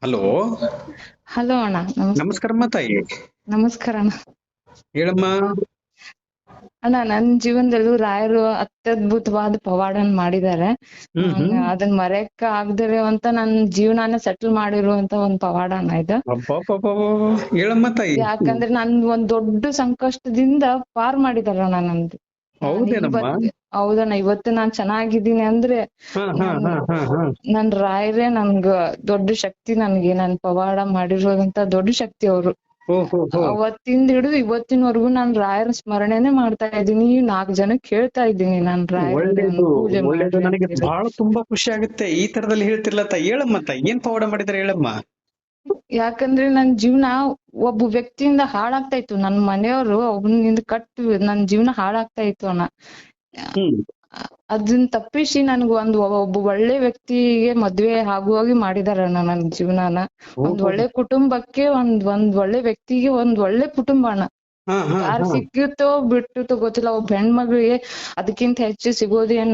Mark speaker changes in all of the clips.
Speaker 1: Hello.
Speaker 2: Hello ಅಣ್ಣ, ನಮಸ್ತೆ.
Speaker 1: ನಮಸ್ಕಾರಮ್ಮ ತಾಯಿ.
Speaker 2: ನಮಸ್ಕಾರ ಅಣ್ಣ.
Speaker 1: ಹೇಳಮ್ಮ.
Speaker 2: ಅಣ್ಣ, ನನ್ ಜೀವನದಲ್ಲೂ ರಾಯರು ಅತ್ಯದ್ಭುತವಾದ ಪವಾಡನ್ ಮಾಡಿದ್ದಾರೆ.
Speaker 1: ಹ್ಮ್.
Speaker 2: ಅದನ್ನ ಮರೆಯಕ್ಕ ಆಗದಿರೋ ಅಂತ ನನ್ ಜೀವನಾನ ಸೆಟಲ್ ಮಾಡಿರುವಂತ ಒಂದ್ ಪವಾಡ ಅಣ್ಣ ಇದು.
Speaker 1: ಅಬ್ಬಬ್ಬಬ್ಬಬ್ಬ. ಹೇಳಮ್ಮ ತಾಯಿ.
Speaker 2: ಯಾಕಂದ್ರೆ ನನ್ ಒಂದ್ ದೊಡ್ಡ ಸಂಕಷ್ಟದಿಂದ ಪಾರ್ ಮಾಡಿದಾರಣ್ಣ ನಂದು.
Speaker 1: ಹೌದೇನಮ್ಮ?
Speaker 2: ಹೌದಣ್ಣ, ಇವತ್ತು ನಾನ್ ಚೆನ್ನಾಗಿದ್ದೀನಿ ಅಂದ್ರೆ
Speaker 1: ಹಾ ಹಾ ಹಾ ಹಾ ಹಾ.
Speaker 2: ನನ್ ರಾಯರೇ ನನ್ಗ ದೊಡ್ಡ ಶಕ್ತಿ. ನನ್ಗೆ ನನ್ ಪವಾಡ ಮಾಡಿರೋದಂತ ದೊಡ್ಡ ಶಕ್ತಿ ಅವ್ರು.
Speaker 1: ಓಹೋ.
Speaker 2: ಅವತ್ತಿಂದ ಹಿಡಿದು ಇವತ್ತಿನವರೆಗೂ ನಾನ್ ರಾಯರ ಸ್ಮರಣೆನೆ ಮಾಡ್ತಾ ಇದ್ದೀನಿ. 4 ಜನಕ್ಕೆ ಹೇಳ್ತಾ ಇದ್ದೀನಿ ನಾನ್ ರಾಯರಲ್ಲಿ
Speaker 1: ಒಳ್ಳೇದು
Speaker 2: ಪೂಜೆ
Speaker 1: ಒಳ್ಳೇದು.
Speaker 2: ಮಾಡ್ರಿ
Speaker 1: ನನಗೆ
Speaker 2: ಅಂತ ಹೇಳಿ.
Speaker 1: ಬಹಳ ತುಂಬಾ ಖುಷಿ ಆಗುತ್ತೆ ಈ ತರದಲ್ಲಿ ಹೇಳ್ತಿರ್ಲ ತಾಯಿ. ಹೇಳಮ್ಮ ತಾಯಿ, ಏನ್ ಪವಾಡ ಮಾಡಿದಾರೆ ಹೇಳಮ್ಮ.
Speaker 2: ಯಾಕಂದ್ರೆ ನನ್ ಜೀವನ ಒಬ್ಬ ವ್ಯಕ್ತಿಯಿಂದ ಹಾಳಾಗ್ತಾ ಇತ್ತು. ನನ್ ಮನೆಯವರು ಒಬ್ಬನಿಂದ ನನ್ ಜೀವನ ಹಾಳಾಗ್ತಾ ಇತ್ತು ಅಣ್ಣ.
Speaker 1: ಹ್ಮ್.
Speaker 2: ಅದನ್ನ ತಪ್ಪಿಸಿ ನನ್ಗ ಒಬ್ಬ ಒಳ್ಳೆ ವ್ಯಕ್ತಿಗೆ ಮದ್ವೆ ಆಗುವಾಗಿ ಮಾಡಿದಾರಣ್ಣ ನನ್ ಜೀವನಾನ. ಒಂದ್ ಒಳ್ಳೆ ಕುಟುಂಬಕ್ಕೆ ಒಂದ್ ಒಳ್ಳೆ ವ್ಯಕ್ತಿಗೆ ಒಂದ್ ಒಳ್ಳೆ ಕುಟುಂಬ ಅಣ್ಣ.
Speaker 1: ಹಾ ಹಾ
Speaker 2: ಯಾರ್
Speaker 1: ಹಾ.
Speaker 2: ಸಿಕ್ಕುತ್ತೋ ಬಿಟ್ಟುತ್ತೋ ಗೊತ್ತಿಲ್ಲ. ಒಬ್ಬ ಹೆಣ್ಮಗಳಿಗೆ ಅದಕ್ಕಿಂತ ಹೆಚ್ಚು ಸಿಗೋದೇನ್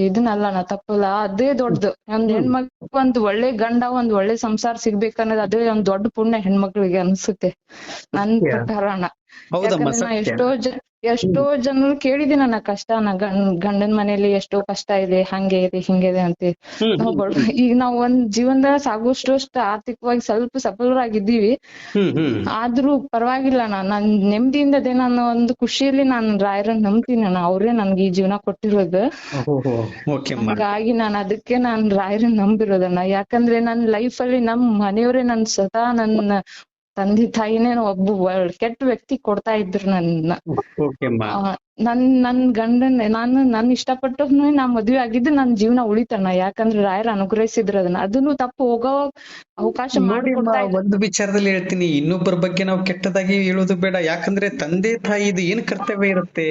Speaker 2: ಇದನ್ನಲ್ಲ, ತಪ್ಪಲ್ಲ. ಅದೇ ದೊಡ್ಡದು. ಒಂದ್ ಹೆಣ್ಮಕ್ಳು ಒಂದ್ ಒಳ್ಳೆ ಗಂಡ, ಒಂದ್ ಒಳ್ಳೆ ಸಂಸಾರ ಸಿಗ್ಬೇಕನ್ನೋದು ಅದೇ ಒಂದ್ ದೊಡ್ಡ ಪುಣ್ಯ ಹೆಣ್ಮಕ್ಳಿಗೆ ಅನ್ಸುತ್ತೆ ನನ್
Speaker 1: ಸತ್ಯ.
Speaker 2: ಪ್ರಕಾರ ಅಣ್ಣ.
Speaker 1: ಹೌದಮ್ಮ,
Speaker 2: ಯಾಕಂದ್ರೆ ನಾ
Speaker 1: ಸತ್ಯ.
Speaker 2: ಎಷ್ಟೋ ಜನರು ಕೇಳಿದೀನಿ ನನ್ನ ಕಷ್ಟನ. ಗಂಡನ್ ಮನೇಲಿ ಎಷ್ಟೋ ಕಷ್ಟ ಇದೆ, ಹಂಗೆ ಇದೆ ಹಿಂಗೆ ಇದೆ ಅಂತ.
Speaker 1: ಹ್ಮ್
Speaker 2: ನಾವ್
Speaker 1: ಹ್ಮ್ ಹ್ಮ್
Speaker 2: ಈಗ ನಾವ್ ಒಂದ್ ಜೀವನದಾಗ ಸಾಗುವಷ್ಟು ಆರ್ಥಿಕವಾಗಿ ಸ್ವಲ್ಪ ಸಫಲರಾಗಿದ್ದೀವಿ.
Speaker 1: ಹ್ಮ್ ಹ್ಮ್.
Speaker 2: ಆದ್ರೂ ಪರವಾಗಿಲ್ಲ ಅಣ್ಣ. ನಾನ್ ನೆಮ್ಮದಿಯಿಂದ ಅದೇ, ನಾನು ಒಂದು ಖುಷಿಯಲ್ಲಿ ನಾನ್ ರಾಯರನ್ನ ನಂಬ್ತೀನಿ ಅಣ್ಣ. ಅವ್ರೇ ನನ್ಗೆ ಈ ಜೀವನ ಕೊಟ್ಟಿರೋದು.
Speaker 1: ಓಹೋ. ಓಕೆ ಅಮ್ಮ.
Speaker 2: ಹಂಗಾಗಿ ಅದಕ್ಕೆ ನಾನ್ ರಾಯರನ್ನ ನಂಬಿರೋದಣ್ಣ. ಯಾಕಂದ್ರೆ ನನ್ ಲೈಫ್ ಅಲ್ಲಿ ನಮ್ ಮನೆಯವ್ರೆ ಸ್ವತಃ ನನ್ನ ತಂದೆ ತಾಯಿನೇ ಕೆಟ್ಟ ವ್ಯಕ್ತಿ ಕೊಡ್ತಾ ಇದ್ರು ನನ್ನ.
Speaker 1: ಓಕೆ ಅಮ್ಮ.
Speaker 2: ನನ್ ಗಂಡನ್ ನನ್ ಇಷ್ಟಪಟ್ಟವ್ನು ನಾ ಮದ್ವೆ ಆಗಿದ್ದು ನನ್ ಜೀವನ ಉಳಿತಣ್ಣ. ಯಾಕಂದ್ರೆ ರಾಯರ ಅನುಗ್ರಹಿಸಿದ್ರು ಅದನ್ನ. ಅದನ್ನು ತಪ್ಪು ಹೋಗೋ ಅವಕಾಶ
Speaker 1: ನೋಡಿ ಅಮ್ಮ,
Speaker 2: ಮಾಡ್ಕೊಡ್ತಾ ಇದ್ರು.
Speaker 1: ಒಂದು ವಿಚಾರದಲ್ಲಿ ಹೇಳ್ತೀನಿ, ಇನ್ನೊಬ್ಬರ ಬಗ್ಗೆ ನಾವು ಕೆಟ್ಟದಾಗಿ ಹೇಳೋದು ಬೇಡ. ಯಾಕಂದ್ರೆ ತಂದೆ ತಾಯಿದು ಏನ್ ಕರ್ತವ್ಯ ಇರುತ್ತೆ.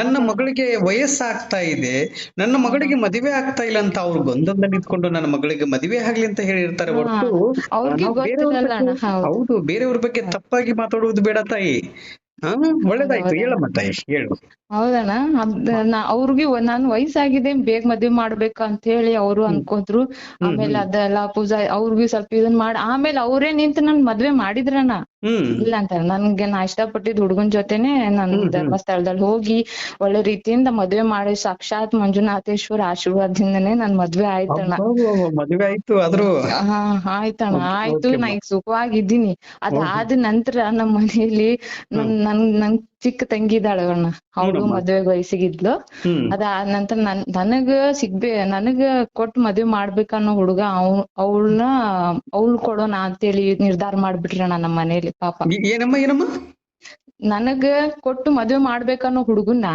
Speaker 1: ನನ್ನ ಮಗಳಿಗೆ ವಯಸ್ಸಾಗ್ತಾ ಇದೆ, ನನ್ನ ಮಗಳಿಗೆ ಮದುವೆ ಆಗ್ತಾ ಇಲ್ಲ ಅಂತ ಅವ್ರು ಗೊಂದಲದಲ್ಲಿ ನಿಂತ್ಕೊಂಡು ನನ್ನ ಮಗಳಿಗೆ ಮದುವೆ ಆಗ್ಲಿ ಅಂತ ಹೇಳಿರ್ತಾರೆ. ಹೊರತು
Speaker 2: ಅವ್ರಿಗೆ
Speaker 1: ನಾವು ಬೇರೆಯವ್ರ
Speaker 2: ಗೊತ್ತಿರಲ್ಲ
Speaker 1: ಬಗ್ಗೆ,
Speaker 2: ಅಣ್ಣ. ಹೌದು.
Speaker 1: ಹೌದು, ಬೇರೆಯವ್ರ ಬಗ್ಗೆ ತಪ್ಪಾಗಿ ಮಾತಾಡುವುದು ಬೇಡ ತಾಯಿ. ಹಾ, ಒಳ್ಳೇದಾಯ್ತು. ಹೇಳಮ್ಮ ತಾಯಿ, ಹೇಳು.
Speaker 2: ಹೌದಣ್ಣ. ಅವ್ರಿಗೆ ನಾನ್ ವಯಸ್ಸಾಗಿದೆ, ಬೇಗ ಮದ್ವೆ ಮಾಡ್ಬೇಕು ಅಂತ ಹೇಳಿ ಅವ್ರು ಅನ್ಕೋದ್ರು. ಆಮೇಲೆ ಅದೆಲ್ಲ ಪೂಜಾ ಅವ್ರಿಗೂ ಸ್ವಲ್ಪ ಇದನ್ ಮಾಡಿ ಆಮೇಲೆ ಅವ್ರೇ ನಿಂತು ನನ್ ಮದ್ವೆ ಮಾಡಿದ್ರಣ್ಣ. ಇಲ್ಲ ಅಂತ ನನ್ಗೆ ನಾ ಇಷ್ಟಪಟ್ಟಿದ್ ಹುಡ್ಗನ್ ಜೊತೆನೆ ನನ್ ಧರ್ಮಸ್ಥಳದಲ್ಲಿ ಹೋಗಿ ಒಳ್ಳೆ ರೀತಿಯಿಂದ ಮದ್ವೆ ಮಾಡಿ ಸಾಕ್ಷಾತ್ ಮಂಜುನಾಥೇಶ್ವರ ಆಶೀರ್ವಾದದಿಂದನೇ ನನ್ ಮದ್ವೆ ಆಯ್ತಣ್ಣ.
Speaker 1: ಮದುವೆ ಆಯ್ತು ಆದ್ರೂ.
Speaker 2: ಆಯ್ತಣ್ಣ, ಆಯ್ತು. ನಾ ಈಗ ಸುಖವಾಗಿದ್ದೀನಿ. ಅದಾದ ನಂತರ ನಮ್ ಮನೇಲಿ ನನ್ ಚಿಕ್ಕ ತಂಗಿ ಇದ್ದಾಳೆ ಅಣ್ಣ. ಅವಳು ಮದ್ವೆ ವಯಸ್ಸಿಗಿದ್ಲು. ಅದಾದ ನಂತರ ನನಗ ಕೊಟ್ಟು ಮದ್ವೆ ಮಾಡ್ಬೇಕನ್ನೋ ಹುಡುಗ ಅವ್ಳ್ ಕೊಡೋಣ ಅಂತೇಳಿ ನಿರ್ಧಾರ ಮಾಡ್ಬಿಟ್ರಣ್ಣ ನಮ್ ಮನೇಲಿ. ಪಾಪ,
Speaker 1: ಏನಮ್ಮ.
Speaker 2: ನನಗ ಕೊಟ್ಟು ಮದ್ವೆ ಮಾಡ್ಬೇಕನ್ನೋ ಹುಡುಗನ್ನ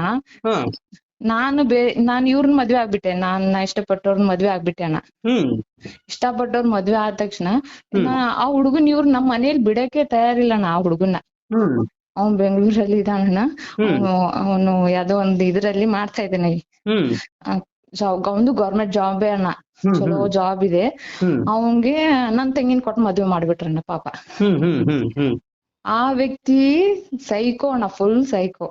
Speaker 2: ನಾನ್ ಇವ್ರನ್ ಮದ್ವೆ ಆಗ್ಬಿಟ್ಟೆ. ನಾ ಇಷ್ಟಪಟ್ಟವ್ರನ್ ಮದ್ವೆ ಆಗ್ಬಿಟ್ಟೆ ಅಣ್ಣ. ಇಷ್ಟಪಟ್ಟವ್ರ ಮದ್ವೆ ಆದ ತಕ್ಷಣ ಆ ಹುಡುಗನ್ ನಮ್ ಮನೇಲಿ ಬಿಡಕ್ಕೆ ತಯಾರಿಲ್ಲಣ್ಣ. ಆ ಹುಡುಗನ್ನ ಅವ್ನ್ ಬೆಂಗಳೂರಲ್ಲಿ ಇದಾನಣ್ಣ. ಅವನು ಯಾವ್ದೋ ಒಂದ್ ಇದ್ರಲ್ಲಿ ಮಾಡ್ತಾ ಇದ್ದಾನೆ. ಒಂದು ಗೌರ್ಮೆಂಟ್ ಜಾಬೇ ಅಣ್ಣ, ಚಲೋ ಜಾಬ್ ಇದೆ. ಅವನ್ಗೆ ನನ್ ತಂಗಿನ ಕೊಟ್ಟು ಮದ್ವೆ ಮಾಡ್ಬಿಟ್ರಣ್ಣ ಪಾಪ. ಆ ವ್ಯಕ್ತಿ ಸೈಕೋ ಅಣ್ಣ, ಫುಲ್ ಸೈಕೋ.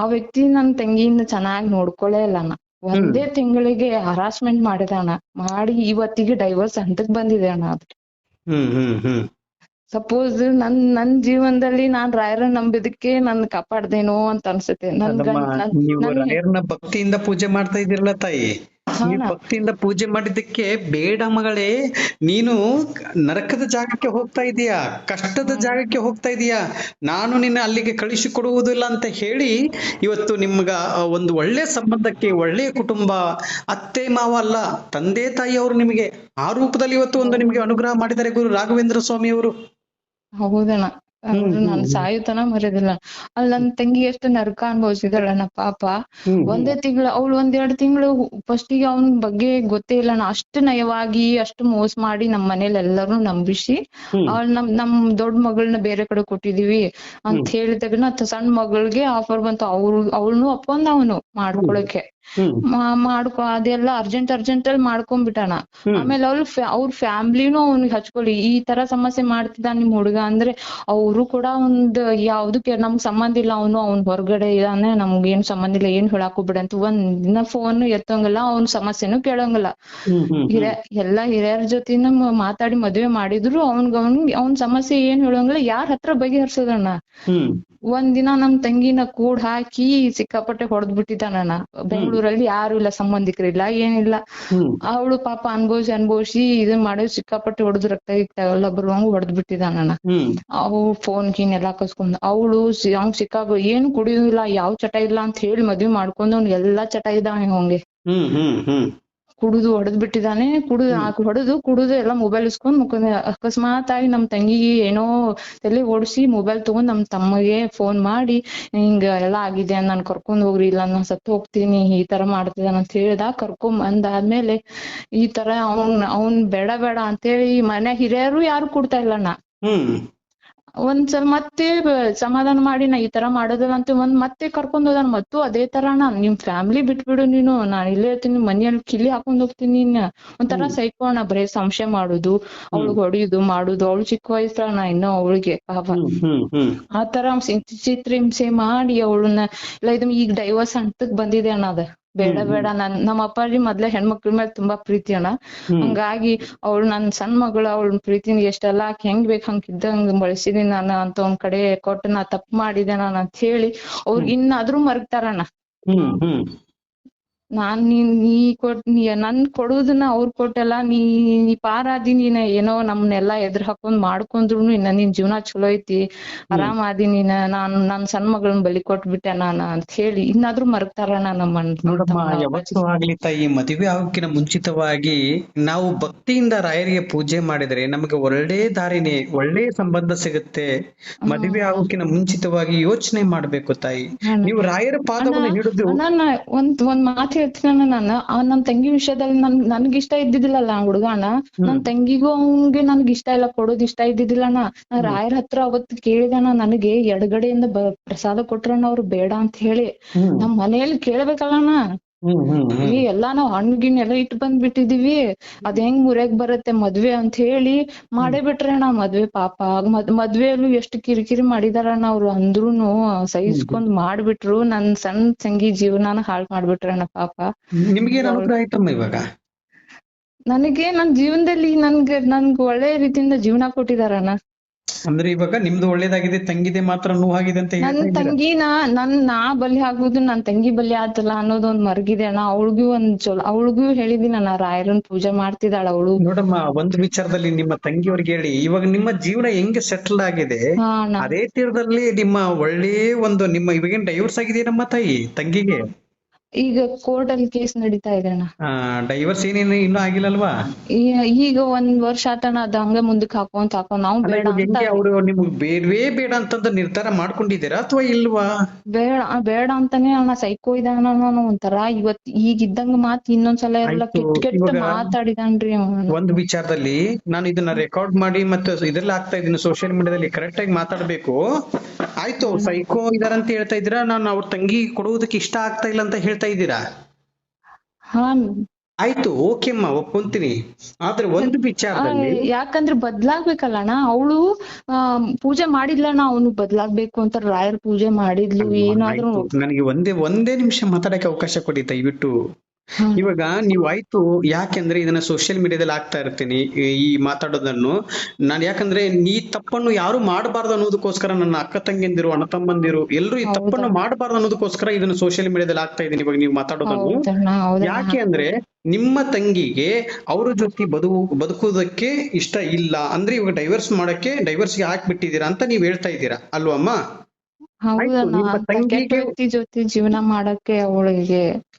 Speaker 2: ಆ ವ್ಯಕ್ತಿ ನನ್ ತಂಗಿಯಿಂದ ಚೆನ್ನಾಗಿ ನೋಡ್ಕೊಳ್ಳೇ ಇಲ್ಲ ಅಣ್ಣ. ಒಂದೇ ತಿಂಗಳಿಗೆ ಹರಾಸ್ಮೆಂಟ್ ಮಾಡಿದ ಅಣ್ಣ. ಮಾಡಿ ಇವತ್ತಿಗೆ ಡೈವರ್ಸ್ ಹಂತಕ್ ಬಂದಿದೆ ಅಣ್ಣ ಅದು. ಸಪೋಸ್ ನನ್ ಜೀವನದಲ್ಲಿ ನಾನ್ ರಾಯರನ್ನ ನಂಬಿದಕ್ಕೆ ನನ್ ಕಾಪಾಡ್ದೇನೋ ಅಂತ ಅನ್ಸುತ್ತೆ.
Speaker 1: ನೀವು ರಾಯರನ್ನ ಭಕ್ತಿಯಿಂದ ಪೂಜೆ ಮಾಡ್ತಾ ಇದ್ದೀರಲ್ಲ ತಾಯಿ. ನೀವು ಭಕ್ತಿಯಿಂದ ಪೂಜೆ ಮಾಡಿದ್ದಕ್ಕೆ ಬೇಡ ಮಗಳೇ, ನೀನು ನರಕದ ಜಾಗಕ್ಕೆ ಹೋಗ್ತಾ ಇದೀಯಾ, ಕಷ್ಟದ ಜಾಗಕ್ಕೆ ಹೋಗ್ತಾ ಇದೀಯಾ, ನಾನು ನಿನ್ನ ಅಲ್ಲಿಗೆ ಕಳಿಸಿ ಕೊಡುವುದಿಲ್ಲ ಅಂತ ಹೇಳಿ ಇವತ್ತು ನಿಮ್ಗ ಒಂದು ಒಳ್ಳೆ ಸಂಬಂಧಕ್ಕೆ, ಒಳ್ಳೆಯ ಕುಟುಂಬ, ಅತ್ತೆ ಮಾವ ಅಲ್ಲ, ತಂದೆ ತಾಯಿ ಅವರು ನಿಮಗೆ ಆ ರೂಪದಲ್ಲಿ ಇವತ್ತು ಒಂದು ನಿಮ್ಗೆ ಅನುಗ್ರಹ ಮಾಡಿದ್ದಾರೆ ಗುರು ರಾಘವೇಂದ್ರ ಸ್ವಾಮಿ ಅವರು.
Speaker 2: ಹೌದಣ್ಣ. ನಾನ್ ಸಾಯುತನ ಮರ್ಯಾದಿಲ್ಲ. ಅಲ್ಲಿ ನನ್ ತಂಗಿ ಎಷ್ಟು ನರಕ ಅನುಭವಿಸಿದಳಣ್ಣ ಪಾಪ. ಒಂದೇ ತಿಂಗಳು ಅವಳು 1-2 ತಿಂಗಳು ಫಸ್ಟಿಗೆ ಅವನ ಬಗ್ಗೆ ಗೊತ್ತೇ ಇಲ್ಲಣ್ಣ. ಅಷ್ಟು ನಯವಾಗಿ ಅಷ್ಟು ಮೋಸ ಮಾಡಿ ನಮ್ ಮನೇಲಿ ಎಲ್ಲರೂ ನಂಬಿಸಿ ಅವಳ ನಮ್ ದೊಡ್ಡ ಮಗಳನ್ನ ಬೇರೆ ಕಡೆ ಕೊಟ್ಟಿದೀವಿ ಅಂತ ಹೇಳಿದಾಗ ಸಣ್ಣ ಮಗಳಿಗೆ ಆಫರ್ ಬಂತು. ಅವಳನ್ನು ಒಪ್ಕೊಂಡ್ ಅವನು ಮಾಡ್ಕೊಳಕ್ಕೆ. ಅದೆಲ್ಲ ಅರ್ಜೆಂಟ್ ಅಲ್ಲಿ ಮಾಡ್ಕೊಂಡ್ಬಿಟ್ಟಾನ. ಆಮೇಲೆ ಅವ್ರ ಫ್ಯಾಮಿಲಿನೂ ಅವ್ನಿಗೆ ಹಚ್ಕೊಳ್ಳಿ ಈ ತರ ಸಮಸ್ಯೆ ಮಾಡ್ತಿದ್ದ ನಿಮ್ ಹುಡುಗ ಅಂದ್ರೆ ಅವ್ರು ಕೂಡ ಒಂದ್ ಯಾವ್ದಕ್ಕೆ ನಮ್ಗ್ ಸಂಬಂಧ ಇಲ್ಲ, ಅವ್ನ್ ಹೊರಗಡೆ ಇದಾನೆ, ನಮ್ಗ್ ಏನ್ ಸಂಬಂಧ ಇಲ್ಲ, ಏನ್ ಹೇಳಾಕ್ ಹೋಗ್ಬೇಡ ಅಂತ ಒಂದ್ ದಿನ ಫೋನ್ ಎತ್ತಂಗಿಲ್ಲ, ಅವ್ನ ಸಮಸ್ಯೆನೂ ಕೇಳಂಗಿಲ್ಲ. ಎಲ್ಲಾ ಹಿರಿಯರ ಜೊತೆನ ಮಾತಾಡಿ ಮದ್ವೆ ಮಾಡಿದ್ರು ಅವ್ನ್ ಸಮಸ್ಯೆ ಏನ್ ಹೇಳಂಗಿಲ್ಲ, ಯಾರ್ ಹತ್ರ ಬಗೆಹರ್ಸೋದಣ್ಣ. ಒಂದಿನ ನಮ್ ತಂಗಿನ ಕೂಡ್ ಹಾಕಿ ಸಿಕ್ಕಾಪಟ್ಟೆ ಹೊಡೆದ್ ಬಿಟ್ಟಿದ್ದಾನ. ಬೆಂಗಳೂರಲ್ಲಿ ಯಾರು ಇಲ್ಲ, ಸಂಬಂಧಿಕರಿಲ್ಲ, ಏನಿಲ್ಲ. ಅವಳು ಪಾಪ ಅನ್ಭವಿಸಿ ಇದನ್ ಮಾಡಿ ಸಿಕ್ಕಾಪಟ್ಟೆ ಹೊಡೆದ್ ರಕ್ತ ಎಲ್ಲ ಬರುವಂಗ ಹೊಡೆದ್ ಬಿಟ್ಟಿದ್ದಾನ. ಅವು ಫೋನ್ ಗೀನ್ ಎಲ್ಲಾ ಕಸ್ಕೊಂಡ್ ಅವ್ಳು ಅವ್ನ್ ಏನು ಕುಡಿಯೋದಿಲ್ಲ, ಯಾವ್ ಚಟ ಇಲ್ಲ ಅಂತ ಹೇಳಿ ಮದ್ವಿ ಮಾಡ್ಕೊಂಡು ಅವ್ನ್ ಎಲ್ಲಾ ಚಟ ಇದ್ದಾನೆ ಅವಂಗೆ. ಕುಡುದು ಹೊಡೆದ್ ಬಿಟ್ಟಿದ್ದಾನೆ. ಕುಡುದು ಎಲ್ಲಾ ಮೊಬೈಲ್ ಇಸ್ಕೊಂಡ್ ಮುಖ ಅಕಸ್ಮಾತ್ ಆಗಿ ನಮ್ ತಂಗಿಗೆ ಏನೋ ತಲೆ ಓಡಿಸಿ ಮೊಬೈಲ್ ತಗೊಂಡ್ ನಮ್ ತಮ್ಮಗೆ ಫೋನ್ ಮಾಡಿ ಹಿಂಗ ಎಲ್ಲಾ ಆಗಿದೆ, ನಾನ್ ಕರ್ಕೊಂಡ್ ಹೋಗ್ರಿ, ಇಲ್ಲ ನಾನ್ ಸತ್ತು ಹೋಗ್ತೀನಿ, ಈ ತರ ಮಾಡ್ತಿದಾನ ಅಂತ ಹೇಳ್ದ. ಕರ್ಕೊಂಡ್ ಬಂದಾದ್ಮೇಲೆ ಈ ತರ ಅವ್ನ್ ಬೇಡ ಅಂತೇಳಿ ಮನೆ ಹಿರಿಯರು ಯಾರು ಕೊಡ್ತಾ ಇಲ್ಲಣ್ಣ. ಒಂದ್ಸಲ ಮತ್ತೆ ಸಮಾಧಾನ ಮಾಡಿ ನಾ ಈ ತರ ಮಾಡೋದಿಲ್ಲ ಅಂತ ಮತ್ತೆ ಕರ್ಕೊಂಡ್ ಹೋದಾನ. ಮತ್ತು ಅದೇ ತರ ನಿಮ್ ಫ್ಯಾಮಿಲಿ ಬಿಟ್ಬಿಡು, ನೀನು ನಾನ್ ಇಲ್ಲೇ ಇರ್ತೀನಿ, ಮನೆಯಲ್ಲಿ ಕಿಲ್ಲಿ ಹಾಕೊಂಡ್ ಹೋಗ್ತೀನಿ, ಒಂಥರ ಸೈಕೋಣ, ಬರೇ ಸಂಶಯ ಮಾಡುದು, ಅವಳಿಗೆ ಹೊಡಿಯುದು ಮಾಡುದು. ಅವಳು ಚಿಕ್ಕ ವಯಸ್ಸಣ್ಣ ಇನ್ನು ಅವಳಿಗೆ ಪಾಪ ಆತರ ಚಿತ್ರಹಿಂಸೆ ಮಾಡಿ ಅವಳನ್ನ ಇಲ್ಲ. ಈಗ ಡೈವರ್ಸ್ ಹಂತಕ್ ಬಂದಿದೆ ಅಣ್ಣ. ಅದ ಬೇಡ ನಮ್ಮ ಅಪ್ಪಾಜಿ ಮೊದ್ಲೇ ಹೆಣ್ಮಕ್ಳ ಮೇಲೆ ತುಂಬಾ ಪ್ರೀತಿ ಅಣ್ಣ. ಹಂಗಾಗಿ ಅವಳು ನನ್ ಸಣ್ಣ ಮಗಳು, ಅವಳ ಪ್ರೀತಿನ ಎಷ್ಟೆಲ್ಲಾ ಹೆಂಗ್ ಬೇಕ್ ಹಂಗ್ ಇದ್ದಂಗ ಬಳಸಿದೀನಿ ನಾನು ಅಂತ ಒಂದ್ ಕಡೆ ಕೊಟ್ಟು ನಾ ತಪ್ಪು ಮಾಡಿದೆ ನಾನು ಅಂತ ಹೇಳಿ ಅವ್ರಿಗೆ ಇನ್ನಾದ್ರೂ ಮರಗ್ತಾರಣ್ಣ. ನಾನ್ ನನ್ ಕೊಡುದನ್ನ ಅವ್ರ್ ಕೊಟ್ಟೆಲ್ಲ ನೀ ಪಾರಾದಿ, ನೀನ್ ಏನೋ ನಮ್ನೆಲ್ಲಾ ಎದುರು ಹಾಕೊಂಡ್ ಮಾಡ್ಕೊಂಡ್ರುನು ಇನ್ನ ನಿನ್ ಜೀವನ ಚಲೋ ಐತಿ, ಆರಾಮ್ ಆದಿ ನೀನ್, ನನ್ ಸಣ್ಣ ಮಗಳನ್ ಬಲಿ ಕೊಟ್ಬಿಟ್ಟೆ ನಾನು ಅಂತ ಹೇಳಿ ಇನ್ನಾದ್ರೂ ಮರಗ್ತಾರಣ್ಣ ನಮ್ಮ
Speaker 1: ನೋಡಮ್ಮ. ಯಾವತ್ತೂ ಆಗ್ಲಿ ತಾಯಿ, ಮದುವೆ ಆಗೋಕಿನ ಮುಂಚಿತವಾಗಿ ನಾವು ಭಕ್ತಿಯಿಂದ ರಾಯರಿಗೆ ಪೂಜೆ ಮಾಡಿದ್ರೆ ನಮಗೆ ಒಳ್ಳೆ ದಾರಿನೇ, ಒಳ್ಳೆ ಸಂಬಂಧ ಸಿಗುತ್ತೆ. ಮದುವೆ ಆಗೋಕಿನ ಮುಂಚಿತವಾಗಿ ಯೋಚನೆ ಮಾಡ್ಬೇಕು ತಾಯಿ. ನೀವು ರಾಯರ ಪಾದವನ್ನು ಹಿಡಿದು
Speaker 2: ಒಂದ್ ಮಾತು ಹೇಳ್ತೀನಿ ನಾನು. ನಮ್ ತಂಗಿ ವಿಷಯದಲ್ಲಿ ನನ್ಗೆ ಇಷ್ಟ ಇದ್ದಿದ್ದಿಲ್ಲಲ್ಲ ಹುಡುಗನ, ನನ್ ತಂಗಿಗೂ ಅವ್ನ್ಗೆ ನನ್ಗೆ ಇಷ್ಟ ಇಲ್ಲ, ಕೊಡೋದ್ ಇಷ್ಟ ಇದ್ದಿದ್ದಿಲ್ಲಣ್ಣ. ನಾ ರಾಯರ ಹತ್ರ ಅವತ್ತು ಕೇಳಿದಣ್ಣ, ನನಗೆ ಎಡಗಡೆಯಿಂದ ಪ್ರಸಾದ ಕೊಟ್ರಣ್ಣ ಅವ್ರು ಬೇಡ ಅಂತ ಹೇಳಿ. ನಮ್ ಮನೆಯಲ್ಲಿ ಕೇಳ್ಬೇಕಲ್ಲಣ್ಣ, ಎಲ್ಲಾ ನಾವ್ ಹಣ್ಗಿನ್ ಎಲ್ಲ ಇಟ್ಟು ಬಂದ್ಬಿಟ್ಟಿದೀವಿ, ಅದ್ ಹೆಂಗ್ ಮುರಿಯಾಕ್ ಬರತ್ತೆ ಮದ್ವೆ ಅಂತ ಹೇಳಿ ಮಾಡೇ ಬಿಟ್ರಣ್ಣ ಮದ್ವೆ. ಪಾಪ ಮದ್ವೆಯಲ್ಲೂ ಎಷ್ಟು ಕಿರಿಕಿರಿ ಮಾಡಿದಾರಣ್ಣ ಅವ್ರು, ಅಂದ್ರೂನು ಸಹಿಸ್ಕೊಂಡ್ ಮಾಡ್ಬಿಟ್ರು. ನನ್ ಸಣ್ಣ ತಂಗಿ ಜೀವನಾನ ಹಾಳ್ ಮಾಡ್ಬಿಟ್ರಣ್ಣ ಪಾಪ.
Speaker 1: ನಿಮ್ಗೆ ಅನುಗ್ರಹ ಆಯ್ತಮ್ಮ ಇವಾಗ?
Speaker 2: ನನಗೆ ನನ್ ಜೀವನದಲ್ಲಿ ನನ್ಗೆ ಒಳ್ಳೆ ರೀತಿಯಿಂದ ಜೀವನ ಕೊಟ್ಟಿದಾರಣ್ಣ.
Speaker 1: ಅಂದ್ರೆ ಇವಾಗ ನಿಮ್ದು ಒಳ್ಳೇದಾಗಿದೆ, ತಂಗಿದೆ ಮಾತ್ರ ನೋವಾಗಿದೆ ಅಂತ
Speaker 2: ನನ್ ತಂಗಿನ ನಾ ಬಲಿ ಆಗುದು, ನನ್ ತಂಗಿ ಬಲಿ ಆತಲ್ಲ ಅನ್ನೋದೊಂದ್ ಮರ್ಗಿದೆ ಅಣ್ಣ. ಅವಳಿಗೂ ಹೇಳಿದೀನಿ ನಾ ರಾಯರನ್ ಪೂಜೆ ಮಾಡ್ತಿದ್ದಾಳ ಅವಳು.
Speaker 1: ನೋಡಮ್ಮ, ಒಂದು ವಿಚಾರದಲ್ಲಿ ನಿಮ್ಮ ತಂಗಿಯವ್ರಿಗೆ ಹೇಳಿ, ಇವಾಗ ನಿಮ್ಮ ಜೀವನ ಹೆಂಗೆ ಸೆಟಲ್ ಆಗಿದೆ ಅದೇ ತೀರದಲ್ಲಿ ನಿಮ್ಮ ಒಳ್ಳೆ ಒಂದು ನಿಮ್ಮ ಇವಾಗೇನ್ ಡೈವರ್ಸ್ ಆಗಿದೆ ನಮ್ಮ ತಾಯಿ ತಂಗಿಗೆ?
Speaker 2: ಈಗ ಕೋರ್ಟ್ ಅಲ್ಲಿ ಕೇಸ್ ನಡೀತಾ ಇದೆ ಅಣ್ಣ.
Speaker 1: ಡೈವರ್ಸ್ ಏನೇನು ಇನ್ನೂ ಆಗಿಲ್ಲಲ್ವಾ?
Speaker 2: ಈಗ 1 ವರ್ಷ ಆತಣ್ಣ, ಅದ ಹಂಗ ಮುಂದಕ್ಕೆ ಹಾಕೊಂತ ನಾವು ಬೇಡ ಅಂತ.
Speaker 1: ಅವ್ರು ನಿಮ್ಗೆ ಬೇಡ ಅಂತಂದ ನಿರ್ಧಾರ ಮಾಡ್ಕೊಂಡಿದ್ದೀರಾ ಅಥವಾ ಇಲ್ವಾ?
Speaker 2: ಬೇಡ ಅಂತಾನೆ ಅಣ್ಣ. ಸೈಕೋ ಇದಾನ ಒಂಥರ. ಈಗ ಇದ್ದಂಗ ಮಾತ್ ಇನ್ನೊಂದ್ಸಲ ಎಲ್ಲ ಕೆಟ್ಟ ಮಾತಾಡಿದಾನ್ರಿ.
Speaker 1: ಒಂದು ವಿಚಾರದಲ್ಲಿ ನಾನು ಇದನ್ನ ರೆಕಾರ್ಡ್ ಮಾಡಿ ಮತ್ತೆ ಇದ್ರಲ್ಲಿ ಹಾಕ್ತಾ ಇದ್ದೀನಿ, ಸೋಷಿಯಲ್ ಮೀಡಿಯಾದಲ್ಲಿ ಕರೆಕ್ಟ್ ಆಗಿ ಮಾತಾಡ್ಬೇಕು. ಆಯ್ತು, ಸೈಕೋ ಇದಾರಂತ ಹೇಳ್ತಾ ಇದ್ದೀರಾ, ನಾನು ಅವ್ರ ತಂಗಿ ಕೊಡುವುದಕ್ಕೆ ಇಷ್ಟ ಆಗ್ತಾ ಇಲ್ಲ ಅಂತ ಹೇಳ್ತಾ ಇದ್ದೀರಾ? ಆಯ್ತು, ಓಕೆಮ್ಮ, ಒಪ್ಕೊಂತೀನಿ. ಆದ್ರೆ ಒಂದು ವಿಚಾರದಲ್ಲಿ
Speaker 2: ಯಾಕಂದ್ರೆ ಬದ್ಲಾಗ್ಬೇಕಲ್ಲಣ್ಣ. ಅವಳು ಪೂಜೆ ಮಾಡಿದ್ಲಣ್ಣ, ಅವನು ಬದ್ಲಾಗ್ಬೇಕು ಅಂತ ರಾಯರ್ ಪೂಜೆ ಮಾಡಿದ್ಲು. ಏನಾದ್ರು
Speaker 1: ನನಗೆ ಒಂದೇ ನಿಮಿಷ ಮಾತಾಡಕ್ಕೆ ಅವಕಾಶ ಕೊಡಿ ದಯವಿಟ್ಟು. ಇವಾಗ ನೀವು ಆಯ್ತು, ಯಾಕೆಂದ್ರೆ ಇದನ್ನ ಸೋಷಿಯಲ್ ಮೀಡಿಯಾದಲ್ಲಿ ಆಗ್ತಾ ಇರ್ತೀನಿ ಈ ಮಾತಾಡೋದನ್ನು ನಾನು. ಯಾಕಂದ್ರೆ ಈ ತಪ್ಪನ್ನು ಯಾರು ಮಾಡಬಾರ್ದು ಅನ್ನೋದಕ್ಕೋಸ್ಕರ, ನನ್ನ ಅಕ್ಕ ತಂಗಿಯಂದಿರು, ಅಣ್ಣ ತಮ್ಮಂದಿರು ಎಲ್ಲರೂ ಈ ತಪ್ಪನ್ನು ಮಾಡಬಾರ್ದು ಅನ್ನೋದಕ್ಕೋಸ್ಕರ ಇದನ್ನ ಸೋಷಿಯಲ್ ಮೀಡಿಯಾದಲ್ಲಿ ಆಗ್ತಾ ಇದೀನಿ ಇವಾಗ ನೀವು ಮಾತಾಡೋದನ್ನು. ಯಾಕೆ ಅಂದ್ರೆ ನಿಮ್ಮ ತಂಗಿಗೆ ಅವ್ರ ಜೊತೆ ಬದುಕುವುದಕ್ಕೆ ಇಷ್ಟ ಇಲ್ಲ ಅಂದ್ರೆ ಇವಾಗ ಡೈವರ್ಸ್ಗೆ ಹಾಕ್ಬಿಟ್ಟಿದೀರಾ ಅಂತ ನೀವ್ ಹೇಳ್ತಾ ಇದ್ದೀರಾ ಅಲ್ವಮ್ಮ?
Speaker 2: ವ್ಯಕ್ತಿ ಜೊತೆ ಜೀವನ ಮಾಡಕ್ಕೆ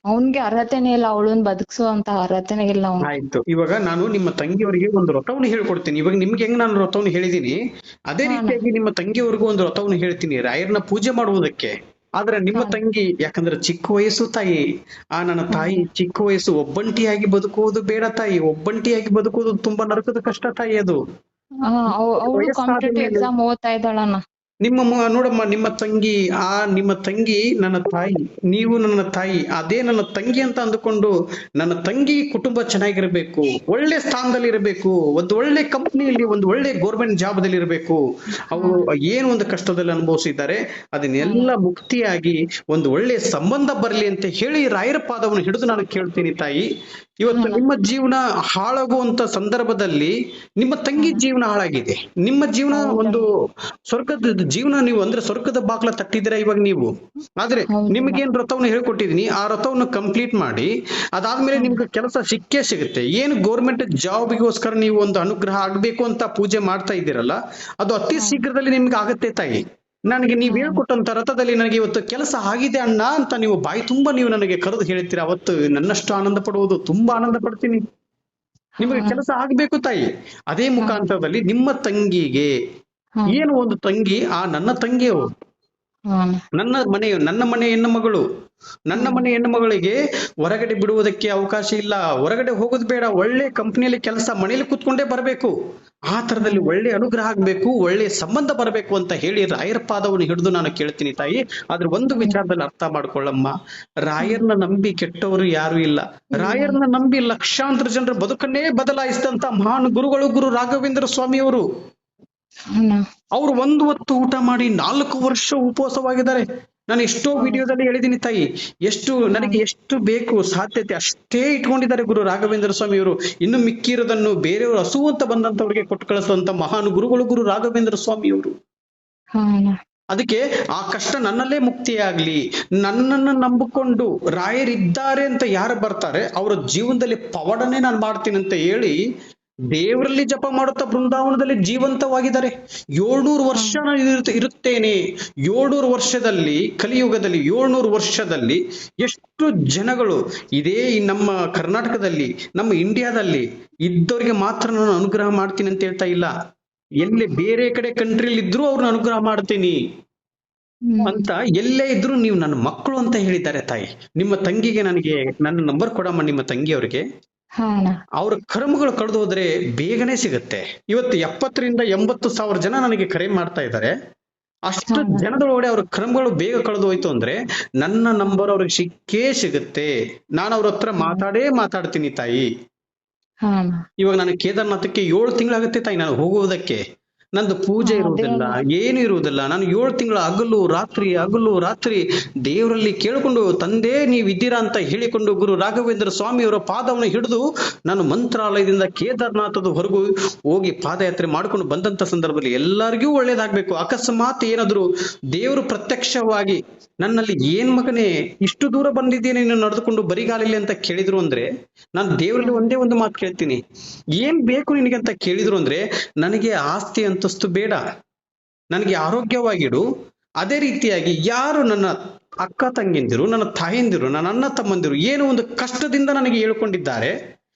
Speaker 2: ಅವನ್ಗೆ ಅರ್ಹತೆನೇ ಇಲ್ಲ, ಅವಳನ್ನ ಬದುಕಿಸುವಂತ ಅರ್ಹತೆನೇ ಇಲ್ಲ.
Speaker 1: ಆಯ್ತು, ಇವಾಗ ನಾನು ನಿಮ್ಮ ತಂಗಿಯವರಿಗೆ ಒಂದು ವ್ರತವನ್ನು ಹೇಳ್ಕೊಡ್ತೀನಿ. ಇವಾಗ ನಿಮ್ಗೆ ಹೆಂಗ್ ನಾನು ವ್ರತವನ್ನು ಹೇಳಿದೀನಿ ಅದೇ ರೀತಿಯಾಗಿ ನಿಮ್ಮ ತಂಗಿಯವರಿಗೂ ಒಂದು ವ್ರತವನ್ನು ಹೇಳ್ತೀನಿ ರಾಯರ್ನ ಪೂಜೆ ಮಾಡುವುದಕ್ಕೆ. ಆದ್ರೆ ನಿಮ್ಮ ತಂಗಿ, ಯಾಕಂದ್ರೆ ಚಿಕ್ಕ ವಯಸ್ಸು ತಾಯಿ, ನನ್ನ ತಾಯಿ ಚಿಕ್ಕ ವಯಸ್ಸು, ಒಬ್ಬಂಟಿಯಾಗಿ ಬದುಕುವುದು ಬೇಡ ತಾಯಿ. ಒಬ್ಬಂಟಿಯಾಗಿ ಬದುಕುವುದು ತುಂಬಾ ನರಕದ ಕಷ್ಟ ತಾಯಿ. ಅದು
Speaker 2: ಎಕ್ಸಾಮ್ ಓದ್ತಾ ಇದ್ದಾಳಣ್ಣ.
Speaker 1: ನೋಡಮ್ಮ, ನಿಮ್ಮ ತಂಗಿ ನನ್ನ ತಾಯಿ, ನೀವು ನನ್ನ ತಾಯಿ, ಅದೇ ನನ್ನ ತಂಗಿ ಅಂತ ಅಂದುಕೊಂಡು ನನ್ನ ತಂಗಿ ಕುಟುಂಬ ಚೆನ್ನಾಗಿರ್ಬೇಕು, ಒಳ್ಳೆ ಸ್ಥಾನದಲ್ಲಿ ಇರಬೇಕು, ಒಂದು ಒಳ್ಳೆ ಕಂಪ್ನಿಯಲ್ಲಿ ಒಂದು ಒಳ್ಳೆ ಗೌರ್ಮೆಂಟ್ ಜಾಬ್ ದಲ್ಲಿ ಇರಬೇಕು, ಅವರು ಏನು ಒಂದು ಕಷ್ಟದಲ್ಲಿ ಅನುಭವಿಸಿದ್ದಾರೆ ಅದನ್ನೆಲ್ಲ ಮುಕ್ತಿಯಾಗಿ ಒಂದು ಒಳ್ಳೆ ಸಂಬಂಧ ಬರಲಿ ಅಂತ ಹೇಳಿ ರಾಯರ ಪಾದವನ್ನು ಹಿಡಿದು ನಾನು ಕೇಳ್ತೀನಿ ತಾಯಿ. ಇವತ್ತು ನಿಮ್ಮ ಜೀವನ ಹಾಳಾಗುವಂತ ಸಂದರ್ಭದಲ್ಲಿ ನಿಮ್ಮ ತಂಗಿ ಜೀವನ ಹಾಳಾಗಿದೆ, ನಿಮ್ಮ ಜೀವನ ಒಂದು ಸ್ವರ್ಗದ ಜೀವನ, ನೀವು ಅಂದ್ರೆ ಸ್ವರ್ಗದ ಬಾಗ್ಲ ತಟ್ಟಿದ್ದೀರಾ ಇವಾಗ ನೀವು. ಆದ್ರೆ ನಿಮ್ಗೇನ್ ವ್ರತವನ್ನು ಹೇಳ್ಕೊಟ್ಟಿದೀನಿ ಆ ವ್ರತವನ್ನು ಕಂಪ್ಲೀಟ್ ಮಾಡಿ ಅದಾದ್ಮೇಲೆ ನಿಮ್ಗೆ ಕೆಲಸ ಸಿಕ್ಕೇ ಸಿಗುತ್ತೆ. ಏನು ಗೌರ್ಮೆಂಟ್ ಜಾಬ್ಗೋಸ್ಕರ ನೀವು ಒಂದು ಅನುಗ್ರಹ ಆಗ್ಬೇಕು ಅಂತ ಪೂಜೆ ಮಾಡ್ತಾ ಇದ್ದೀರಲ್ಲ, ಅದು ಅತಿ ಶೀಘ್ರದಲ್ಲಿ ನಿಮ್ಗೆ ಆಗತ್ತೆ ತಾಯಿ. ನನಗೆ ನೀವು ಹೇಳ್ಕೊಟ್ಟಂತ ರಥದಲ್ಲಿ ನನಗೆ ಇವತ್ತು ಕೆಲಸ ಆಗಿದೆ ಅಣ್ಣ ಅಂತ ನೀವು ಬಾಯಿ ತುಂಬಾ ನೀವು ನನಗೆ ಕರೆದು ಹೇಳ್ತೀರಾ, ಅವತ್ತು ನನ್ನಷ್ಟು ಆನಂದ ಪಡುವುದು ತುಂಬಾ ಆನಂದ ಪಡ್ತೀನಿ. ನಿಮಗೆ ಕೆಲಸ ಆಗ್ಬೇಕು ತಾಯಿ. ಅದೇ ಮುಖಾಂತರದಲ್ಲಿ ನಿಮ್ಮ ತಂಗಿಗೆ ಏನು ಒಂದು ತಂಗಿ, ಆ ನನ್ನ ತಂಗಿಯವರು ನನ್ನ ಮನೆ ಹೆಣ್ಣು ಮಗಳು, ನನ್ನ ಮನೆ ಹೆಣ್ಣು ಮಗಳಿಗೆ ಹೊರಗಡೆ ಬಿಡುವುದಕ್ಕೆ ಅವಕಾಶ ಇಲ್ಲ, ಹೊರಗಡೆ ಹೋಗೋದು ಬೇಡ, ಒಳ್ಳೆ ಕಂಪ್ನಿಯಲ್ಲಿ ಕೆಲಸ, ಮನೇಲಿ ಕೂತ್ಕೊಂಡೇ ಬರಬೇಕು, ಆ ತರದಲ್ಲಿ ಒಳ್ಳೆ ಅನುಗ್ರಹ ಆಗ್ಬೇಕು, ಒಳ್ಳೆ ಸಂಬಂಧ ಬರಬೇಕು ಅಂತ ಹೇಳಿ ರಾಯರ ಪಾದವನ್ನು ಹಿಡಿದು ನಾನು ಕೇಳ್ತೀನಿ ತಾಯಿ. ಆದ್ರೆ ಒಂದು ವಿಚಾರದಲ್ಲಿ ಅರ್ಥ ಮಾಡ್ಕೊಳ್ಳಮ್ಮ, ರಾಯರ್ನ ನಂಬಿ ಕೆಟ್ಟವರು ಯಾರು ಇಲ್ಲ. ರಾಯರ್ನ ನಂಬಿ ಲಕ್ಷಾಂತರ ಜನರ ಬದುಕನ್ನೇ ಬದಲಾಯಿಸಿದಂತ ಮಹಾನ್ ಗುರುಗಳು ಗುರು ರಾಘವೇಂದ್ರ ಸ್ವಾಮಿಯವರು. ಅವ್ರು ಒಂದು ಹೊತ್ತು ಊಟ ಮಾಡಿ 4 ವರ್ಷ ಉಪವಾಸವಾಗಿದ್ದಾರೆ. ನಾನು ಎಷ್ಟೋ ವಿಡಿಯೋದಲ್ಲಿ ಹೇಳಿದ್ದೀನಿ ತಾಯಿ, ನನಗೆ ಎಷ್ಟು ಬೇಕು ಸಾಧ್ಯತೆ ಅಷ್ಟೇ ಇಟ್ಕೊಂಡಿದ್ದಾರೆ ಗುರು ರಾಘವೇಂದ್ರ ಸ್ವಾಮಿಯವರು. ಇನ್ನು ಮಿಕ್ಕಿರೋದನ್ನು ಬೇರೆಯವರು ಹಸುವಂತ ಬಂದಂತವ್ರಿಗೆ ಕೊಟ್ಟು ಕಳಿಸುವಂತ ಮಹಾನ್ ಗುರುಗಳು ಗುರು ರಾಘವೇಂದ್ರ ಸ್ವಾಮಿಯವರು. ಅದಕ್ಕೆ ಆ ಕಷ್ಟ ನನ್ನಲ್ಲೇ ಮುಕ್ತಿಯಾಗ್ಲಿ, ನನ್ನನ್ನು ನಂಬಿಕೊಂಡು ರಾಯರಿದ್ದಾರೆ ಅಂತ ಯಾರು ಬರ್ತಾರೆ ಅವರ ಜೀವನದಲ್ಲಿ ಪವಾಡನೆ ನಾನು ಮಾಡ್ತೀನಿ ಅಂತ ಹೇಳಿ ದೇವರಲ್ಲಿ ಜಪ ಮಾಡುತ್ತಾ ಬೃಂದಾವನದಲ್ಲಿ ಜೀವಂತವಾಗಿದ್ದಾರೆ. 700 ವರ್ಷ ನಾನು ಇರುತ್ತೇನೆ. 700 ವರ್ಷದಲ್ಲಿ, ಕಲಿಯುಗದಲ್ಲಿ 700 ವರ್ಷದಲ್ಲಿ ಎಷ್ಟು ಜನಗಳು ಇದೇ ನಮ್ಮ ಕರ್ನಾಟಕದಲ್ಲಿ, ನಮ್ಮ ಇಂಡಿಯಾದಲ್ಲಿ ಇದ್ದವರಿಗೆ ಮಾತ್ರ ನಾನು ಅನುಗ್ರಹ ಮಾಡ್ತೀನಿ ಅಂತ ಹೇಳ್ತಾ ಇಲ್ಲ. ಎಲ್ಲಿ ಬೇರೆ ಕಡೆ ಕಂಟ್ರಿಲಿ ಇದ್ರು ಅವ್ರನ್ನ ಅನುಗ್ರಹ ಮಾಡ್ತೀನಿ ಅಂತ, ಎಲ್ಲೇ ಇದ್ರು ನೀವು ನನ್ನ ಮಕ್ಕಳು ಅಂತ ಹೇಳಿದ್ದಾರೆ ತಾಯಿ. ನಿಮ್ಮ ತಂಗಿಗೆ ನನಗೆ ನನ್ನ ನಂಬರ್ ಕೊಡಮ್ಮ, ನಿಮ್ಮ ತಂಗಿಯವ್ರಿಗೆ. ಅವ್ರ ಕರ್ಮಗಳು ಕಳೆದು ಹೋದ್ರೆ ಬೇಗನೆ ಸಿಗುತ್ತೆ. ಇವತ್ತು 70,000-80,000 ಜನ ನನಗೆ ಕರೆ ಮಾಡ್ತಾ ಇದ್ದಾರೆ. ಅಷ್ಟು ಜನದೊಳಗಡೆ ಅವ್ರ ಕರ್ಮಗಳು ಬೇಗ ಕಳೆದು ಹೋಯ್ತು ಅಂದ್ರೆ ನನ್ನ ನಂಬರ್ ಅವ್ರಿಗೆ ಸಿಕ್ಕೇ ಸಿಗುತ್ತೆ. ನಾನು ಅವ್ರ ಹತ್ರ ಮಾತಾಡ್ತೀನಿ ತಾಯಿ. ಇವಾಗ ನಾನು ಕೇದಾರ್ನಾಥಕ್ಕೆ 7 ತಿಂಗಳಾಗುತ್ತೆ ತಾಯಿ ನಾನು ಹೋಗುವುದಕ್ಕೆ. ನಂದು ಪೂಜೆ ಇರುವುದಿಲ್ಲ, ಏನು ಇರುವುದಿಲ್ಲ. ನಾನು 7 ತಿಂಗಳ ಹಗಲು ರಾತ್ರಿ ದೇವರಲ್ಲಿ ಕೇಳಿಕೊಂಡು, ತಂದೆ ನೀವಿದ್ದೀರಾ ಅಂತ ಹೇಳಿಕೊಂಡು ಗುರು ರಾಘವೇಂದ್ರ ಸ್ವಾಮಿಯವರ ಪಾದವನ್ನು ಹಿಡಿದು ನಾನು ಮಂತ್ರಾಲಯದಿಂದ ಕೇದಾರ್ನಾಥದ ಹೊರಗು ಹೋಗಿ ಪಾದಯಾತ್ರೆ ಮಾಡ್ಕೊಂಡು ಬಂದಂತ ಸಂದರ್ಭದಲ್ಲಿ ಎಲ್ಲರಿಗೂ ಒಳ್ಳೇದಾಗ್ಬೇಕು. ಅಕಸ್ಮಾತ್ ಏನಾದ್ರು ದೇವರು ಪ್ರತ್ಯಕ್ಷವಾಗಿ ನನ್ನಲ್ಲಿ ಏನ್ ಮಗನೇ ಇಷ್ಟು ದೂರ ಬಂದಿದ್ದೇನೆ ನೀನು ನಡೆದುಕೊಂಡು ಬರಿಗಾಲಿಲ್ಲಿ ಅಂತ ಕೇಳಿದ್ರು ಅಂದ್ರೆ, ನಾನು ದೇವರಲ್ಲಿ ಒಂದೇ ಒಂದು ಮಾತು ಕೇಳ್ತೀನಿ, ಏನ್ ಬೇಕು ನಿನಗೆ ಅಂತ ಕೇಳಿದ್ರು ಅಂದ್ರೆ, ನನಗೆ ಆಸ್ತಿ ಅಂತಸ್ತು ಬೇಡ, ನನಗೆ ಆರೋಗ್ಯವಾಗಿಡು. ಅದೇ ರೀತಿಯಾಗಿ ಯಾರು ನನ್ನ ಅಕ್ಕ ತಂಗಿಂದಿರು, ನನ್ನ ತಾಯಂದಿರು, ನನ್ನ ಅಣ್ಣ ತಮ್ಮಂದಿರು ಏನೋ ಒಂದು ಕಷ್ಟದಿಂದ ನನಗೆ ಹೇಳ್ಕೊಂಡಿದ್ದಾರೆ,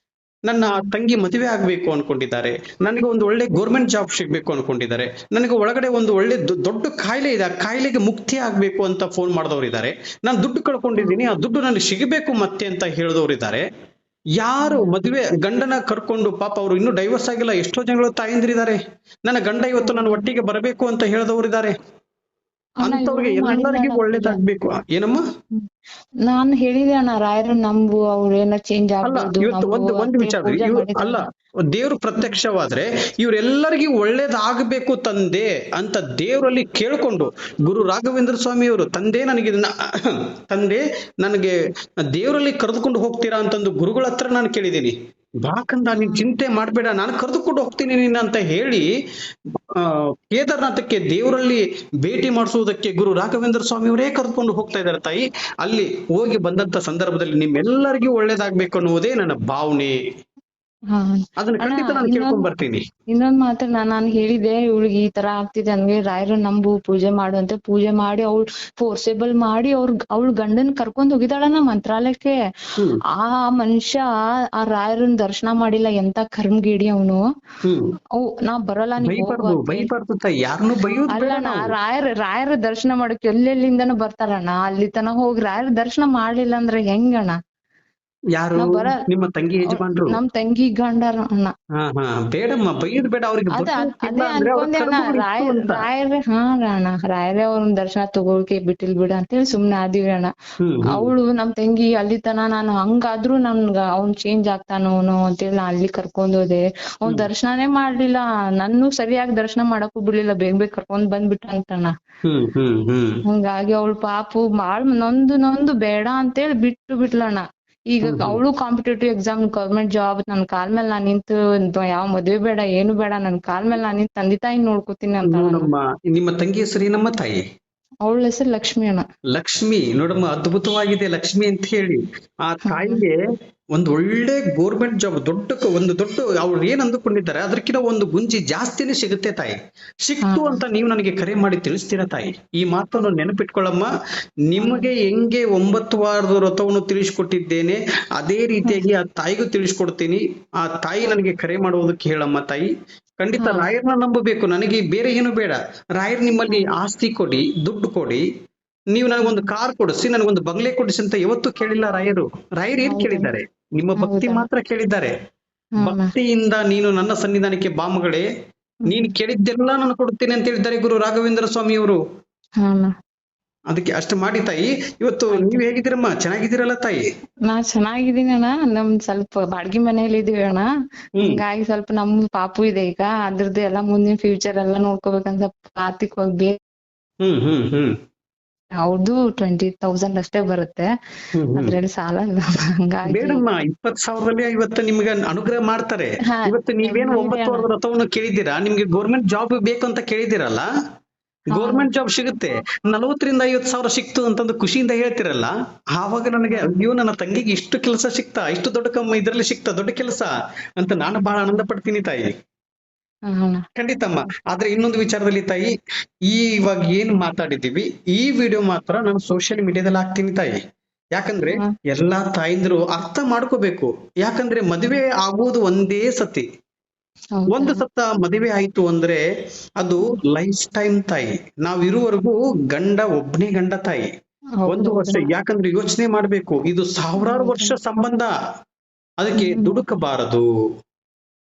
Speaker 1: ನನ್ನ ತಂಗಿ ಮದುವೆ ಆಗ್ಬೇಕು ಅನ್ಕೊಂಡಿದ್ದಾರೆ, ನನಗೆ ಒಂದು ಒಳ್ಳೆ ಗೌರ್ಮೆಂಟ್ ಜಾಬ್ ಸಿಗ್ಬೇಕು ಅನ್ಕೊಂಡಿದ್ದಾರೆ, ನನಗೆ ಒಳಗಡೆ ಒಂದು ಒಳ್ಳೆ ದೊಡ್ಡ ಕಾಯಿಲೆ ಇದೆ, ಆ ಕಾಯಿಲೆಗೆ ಮುಕ್ತಿ ಆಗ್ಬೇಕು ಅಂತ ಫೋನ್ ಮಾಡಿದವರು ಇದ್ದಾರೆ, ನಾನು ದುಡ್ಡು ಕಳ್ಕೊಂಡಿದ್ದೀನಿ ಆ ದುಡ್ಡು ನನಗೆ ಸಿಗಬೇಕು ಮತ್ತೆ ಅಂತ ಹೇಳಿದವರು ಇದ್ದಾರೆ. ಯಾರು ಮದುವೆ ಗಂಡನ ಕರ್ಕೊಂಡು, ಪಾಪ ಅವರು ಇನ್ನೂ ಡೈವರ್ಸ್ ಆಗಿಲ್ಲ, ಎಷ್ಟೋ ಜನಗಳು ತಾಯಂದಿರಿದ್ದಾರೆ, ನನ್ನ ಗಂಡ ಇವತ್ತು ನನ್ನ ಒಟ್ಟಿಗೆ ಬರಬೇಕು ಅಂತ ಹೇಳಿದವರಿದ್ದಾರೆ. ಅಂತವ್ರಿಗೆ ಎಲ್ಲರಿಗೂ ಒಳ್ಳೇದಾಗ್ಬೇಕು. ಏನಮ್ಮ
Speaker 2: ನಾನು ಹೇಳಿದೆ ಅಣ್ಣ, ರಾಯರು ನಂಬು, ಅವ್ರೇನ ಚೇಂಜ್ ಆಗ್ಬೋದು.
Speaker 1: ಇವತ್ತು ಒಂದು ವಿಚಾರ ಅಲ್ಲ, ದೇವ್ರು ಪ್ರತ್ಯಕ್ಷವಾದ್ರೆ ಇವರೆಲ್ಲರಿಗೂ ಒಳ್ಳೇದಾಗಬೇಕು ತಂದೆ ಅಂತ ದೇವರಲ್ಲಿ ಕೇಳ್ಕೊಂಡು ಗುರು ರಾಘವೇಂದ್ರ ಸ್ವಾಮಿಯವರು, ತಂದೆ ನನಗೆ ದೇವರಲ್ಲಿ ಕರೆದುಕೊಂಡು ಹೋಗ್ತೀರಾ ಅಂತಂದು ಗುರುಗಳ ಹತ್ರ ನಾನು ಕೇಳಿದ್ದೀನಿ. ಬಾಕಂದ ನೀನ್ ಚಿಂತೆ ಮಾಡ್ಬೇಡ, ನಾನು ಕರೆದುಕೊಂಡು ಹೋಗ್ತೀನಿ ನಿನ್ನ ಅಂತ ಹೇಳಿ ಕೇದಾರ್ನಾಥಕ್ಕೆ ದೇವರಲ್ಲಿ ಭೇಟಿ ಮಾಡಿಸುವುದಕ್ಕೆ ಗುರು ರಾಘವೇಂದ್ರ ಸ್ವಾಮಿಯವರೇ ಕರೆದುಕೊಂಡು ಹೋಗ್ತಾ ಇದ್ದಾರೆ ತಾಯಿ. ಅಲ್ಲಿ ಹೋಗಿ ಬಂದಂತ ಸಂದರ್ಭದಲ್ಲಿ ನಿಮ್ಮೆಲ್ಲರಿಗೂ ಒಳ್ಳೇದಾಗ್ಬೇಕು ಅನ್ನುವುದೇ ನನ್ನ ಭಾವನೆ. ಅದನ್ನ ಖಂಡಿತ ನಾನು ಕೇಳ್ಕೊಂಡ್ ಬರ್ತೀನಿ.
Speaker 2: ಇನ್ನೊಂದ್ ಮಾತ್ರ ನಾನು ಹೇಳಿದೆ, ಇವಳಿಗೆ ಈ ತರ ಆಗ್ತಿದೆ ಅಂದ್ರೆ ರಾಯರು ನಂಬು, ಪೂಜೆ ಮಾಡು ಅಂತ ಪೂಜೆ ಮಾಡಿ ಅವ್ಳು ಫೋರ್ಸೇಬಲ್ ಮಾಡಿ ಅವಳ ಗಂಡನ್ ಕರ್ಕೊಂಡ್ ಹೋಗಿದ್ದಾಳಣ್ಣ ಮಂತ್ರಾಲಯಕ್ಕೆ. ಆ ಮನುಷ್ಯ ಆ ರಾಯರನ್ ದರ್ಶನ ಮಾಡಿಲ್ಲ, ಎಂತ ಕರ್ಮಗೀಡಿ ಅವನು. ನಾ ಬರಲ್ಲ ಅಲ್ಲಣ್ಣ, ರಾಯರ ದರ್ಶನ ಮಾಡಕ್ ಎಲ್ಲೆಲ್ಲಿಂದನೂ ಬರ್ತಾರಣ್ಣ, ಅಲ್ಲಿ ತನ ಹೋಗಿ ರಾಯರ ದರ್ಶನ ಮಾಡ್ಲಿಲ್ಲ ಅಂದ್ರೆ ಹೆಂಗಣ್ಣ?
Speaker 1: ಯಾರು?
Speaker 2: ನಾವ್ ಬರ
Speaker 1: ನಿಮ್ಮ ತಂಗಿ ಯಜಮಾನ್ರು?
Speaker 2: ನಮ್ ತಂಗಿ ಗಂಡರ ಅಣ್ಣ.
Speaker 1: ಹಾ ಹಾ, ಬೇಡಮ್ಮ, ಬೈದ್ ಬೇಡ ಅವ್ರಿಗೆ.
Speaker 2: ಅದೇ
Speaker 1: ಇಲ್ಲ ಅಂದ್ರೆ ಅವ್ರ
Speaker 2: ಅನ್ಕೊಂಡೆ ಅಣ್ಣ,
Speaker 1: ಕರ್ಮಗಳು ಇತ್ತು ಅಂತ.
Speaker 2: ರಾಯರೇ ಅಣ್ಣ ರಾಯರೇ ಅವ್ರನ್ನ ದರ್ಶನ ತಗೊಳ್ಕೆ ಬಿಟ್ಟಿಲ್ ಬಿಡ ಅಂತೇಳಿ ಸುಮ್ನೆ ಆದಿವಿ ಅಣ್ಣ. ಅವಳು ನಮ್ ತಂಗಿ ಅಲ್ಲಿ ತನ ನಾನು ಹಂಗಾದ್ರೂ ನನ್ಗ ಅವ್ನ್ ಚೇಂಜ್ ಆಗ್ತಾನೋ ಅಂತೇಳಿ ನಾ ಅಲ್ಲಿ ಕರ್ಕೊಂಡ್ ಹೋದೆ. ಅವ್ನ್ ದರ್ಶನನೇ ಮಾಡ್ಲಿಲ್ಲ, ನನ್ನೂ ಸರಿಯಾಗಿ ದರ್ಶನ ಮಾಡಕ್ಕೂ ಬಿಡ್ಲಿಲ್ಲ, ಬೇಗ ಕರ್ಕೊಂಡ್ ಬಂದ್ಬಿಟ್ಟ ಅಂತಣ್ಣ. ಹಂಗಾಗಿ ಅವಳು ಪಾಪು ಬಾಳ್ ನೊಂದು ಬೇಡ ಅಂತೇಳಿ ಬಿಟ್ಲಣ್ಣ. ಈಗ ಅವಳು ಕಾಂಪಿಟೇಟಿವ್ ಎಕ್ಸಾಮ್, ಗವರ್ಮೆಂಟ್ ಜಾಬ್, ನನ್ ಕಾಲ್ ಮೇಲೆ ನಾನ್ ನಿಂತು ಯಾವ ಮದ್ವೆ ಬೇಡ ಏನು ಬೇಡ, ನನ್ ಕಾಲ್ ಮೇಲೆ ನಾನ್ ನಿಂತು ತಂದೆ ತಾಯಿ ನೋಡ್ಕೋತೀನಿ ಅಂತ.
Speaker 1: ನಿಮ್ಮ ತಂಗಿ ಹೆಸರು ಏನಮ್ಮ ತಾಯಿ?
Speaker 2: ಅವಳ ಹೆಸರು ಲಕ್ಷ್ಮಿ ಅಣ್ಣ.
Speaker 1: ಲಕ್ಷ್ಮಿ ನೋಡಮ್ಮ, ಅದ್ಭುತವಾಗಿದೆ ಲಕ್ಷ್ಮಿ ಅಂತ ಹೇಳಿ. ಆ ತಾಯಿಗೆ ಒಂದು ಒಳ್ಳೆ ಗೋರ್ಮೆಂಟ್ ಜಾಬ್, ದೊಡ್ಡ ಅವ್ರು ಏನ್ ಅಂದುಕೊಂಡಿದ್ದಾರೆ ಅದಕ್ಕಿಂತ ಒಂದು ಗುಂಜಿ ಜಾಸ್ತಿನೇ ಸಿಗುತ್ತೆ ತಾಯಿ. ಸಿಕ್ತು ಅಂತ ನೀವು ನನಗೆ ಕರೆ ಮಾಡಿ ತಿಳಿಸ್ತೀರಾ ತಾಯಿ? ಈ ಮಾತನ್ನು ನೆನಪಿಟ್ಕೊಳ್ಳಮ್ಮ. ನಿಮಗೆ ಹೆಂಗೆ 9 ವಾರದ ವ್ರತವನ್ನು ತಿಳಿಸ್ಕೊಟ್ಟಿದ್ದೇನೆ, ಅದೇ ರೀತಿಯಾಗಿ ಆ ತಾಯಿಗೂ ತಿಳಿಸ್ಕೊಡ್ತೀನಿ. ಆ ತಾಯಿ ನನಗೆ ಕರೆ ಮಾಡುವುದಕ್ಕೆ ಹೇಳಮ್ಮ ತಾಯಿ. ಖಂಡಿತ ರಾಯರ್ನ ನಂಬಬೇಕು, ನನಗೆ ಬೇರೆ ಏನು ಬೇಡ. ರಾಯರ್ ನಿಮ್ಮಲ್ಲಿ ಆಸ್ತಿ ಕೊಡಿ, ದುಡ್ಡು ಕೊಡಿ, ನೀವು ನನಗೊಂದು ಕಾರ್ ಕೊಡಿಸಿ, ನನಗೊಂದು ಬಂಗ್ಲೆ ಕೊಡಿಸಿ ಅಂತ ಯಾವತ್ತೂ ಕೇಳಿಲ್ಲ ರಾಯರು. ರಾಯರು ಏನ್ ಕೇಳಿದ್ದಾರೆ? ನಿಮ್ಮ ಭಕ್ತಿ ಮಾತ್ರ ಕೇಳಿದ್ದಾರೆ. ಭಕ್ತಿಯಿಂದ ನೀನು ನನ್ನ ಸನ್ನಿಧಾನಕ್ಕೆ ಬಾ ಮಗಳೇ, ನೀನು ಕೇಳಿದ್ದೆಲ್ಲ ನಾನು ಕೊಡುತ್ತೇನೆ ಅಂತ ಹೇಳಿದ್ದಾರೆ ಗುರು ರಾಘವೇಂದ್ರ ಸ್ವಾಮಿಯವರು. ಅದಕ್ಕೆ ಅಷ್ಟು ಮಾಡಿ ತಾಯಿ. ಇವತ್ತು ನೀವ್ ಹೇಗಿದ್ದೀರಮ್ಮ? ಚೆನ್ನಾಗಿದ್ದೀರಲ್ಲ ತಾಯಿ?
Speaker 2: ನಾ ಚೆನ್ನಾಗಿದ್ದೀನಿ ಅಣ್ಣ. ನಮ್ದ್ ಸ್ವಲ್ಪ ಬಾಡ್ಗಿ ಮನೇಲಿ ಇದೀವಿ ಅಣ್ಣ, ಹಿಂಗಾಗಿ ಸ್ವಲ್ಪ ನಮ್ ಪಾಪು ಇದೆ ಈಗ, ಅದ್ರದ್ದು ಎಲ್ಲಾ ಮುಂದಿನ ಫ್ಯೂಚರ್ ಎಲ್ಲಾ ನೋಡ್ಕೋಬೇಕಂತ ಆರ್ಥಿಕ ಹೋಗಿ ಅವ್ರದ್ದು 20,000 ಅಷ್ಟೇ ಬರುತ್ತೆ, ಅದ್ರಲ್ಲಿ ಸಾಲ ಇಲ್ಲ. ಹಂಗಾಗಿ
Speaker 1: ಬೇಡಮ್ಮ, 20,000ದಲ್ಲಿ ಇವತ್ತು ನಿಮ್ಗೆ ಅನುಗ್ರಹ ಮಾಡ್ತಾರೆ. ಇವತ್ತು ನೀವೇನು 9 ವಾರದ ವ್ರತವನ್ನು ಕೇಳಿದ್ದೀರಾ, ನಿಮ್ಗೆ ಗೌರ್ಮೆಂಟ್ ಜಾಬ್ ಬೇಕು ಅಂತ ಕೇಳಿದಿರಲ್ಲ, ಗೌರ್ಮೆಂಟ್ ಜಾಬ್ ಸಿಗುತ್ತೆ. 40,000 ರಿಂದ 50,000 ಸಿಕ್ತು ಅಂತಂದು ಖುಷಿಯಿಂದ ಹೇಳ್ತಿರಲ್ಲ, ಆವಾಗ ನನಗೆ ಅಯ್ಯೋ ನನ್ನ ತಂಗಿಗೆ ಇಷ್ಟು ಕೆಲಸ ಸಿಕ್ತಾ, ಇಷ್ಟು ದೊಡ್ಡ ಇದ್ರಲ್ಲಿ ಸಿಕ್ತಾ ದೊಡ್ಡ ಕೆಲಸ ಅಂತ ನಾನು ಬಹಳ ಆನಂದ ಪಡ್ತೀನಿ ತಾಯಿ. ಖಂಡಿತಮ್ಮ. ಆದ್ರೆ ಇನ್ನೊಂದು ವಿಚಾರದಲ್ಲಿ ತಾಯಿ, ಇವಾಗ ಏನ್ ಮಾತಾಡಿದೀವಿ ಈ ವಿಡಿಯೋ ಮಾತ್ರ ನಾನು ಸೋಷಿಯಲ್ ಮೀಡಿಯಾದಲ್ಲಿ ಹಾಕ್ತೀನಿ ತಾಯಿ. ಯಾಕಂದ್ರೆ ಎಲ್ಲಾ ತಾಯಿಂದ್ರು ಅರ್ಥ ಮಾಡ್ಕೋಬೇಕು. ಯಾಕಂದ್ರೆ ಮದುವೆ ಆಗುವುದು ಒಂದೇ ಸತಿ, ಒಂದು ಸತ್ತ ಮದುವೆ ಆಯ್ತು ಅಂದ್ರೆ ಅದು ಲೈಫ್ ಟೈಮ್ ತಾಯಿ. ನಾವ್ ಇರುವವರೆಗೂ ಒಬ್ನೇ ಗಂಡ ತಾಯಿ. 1 ವರ್ಷ, ಯಾಕಂದ್ರೆ ಯೋಚನೆ ಮಾಡ್ಬೇಕು, ಇದು ಸಾವಿರಾರು ವರ್ಷ ಸಂಬಂಧ. ಅದಕ್ಕೆ ದುಡುಕಬಾರದು.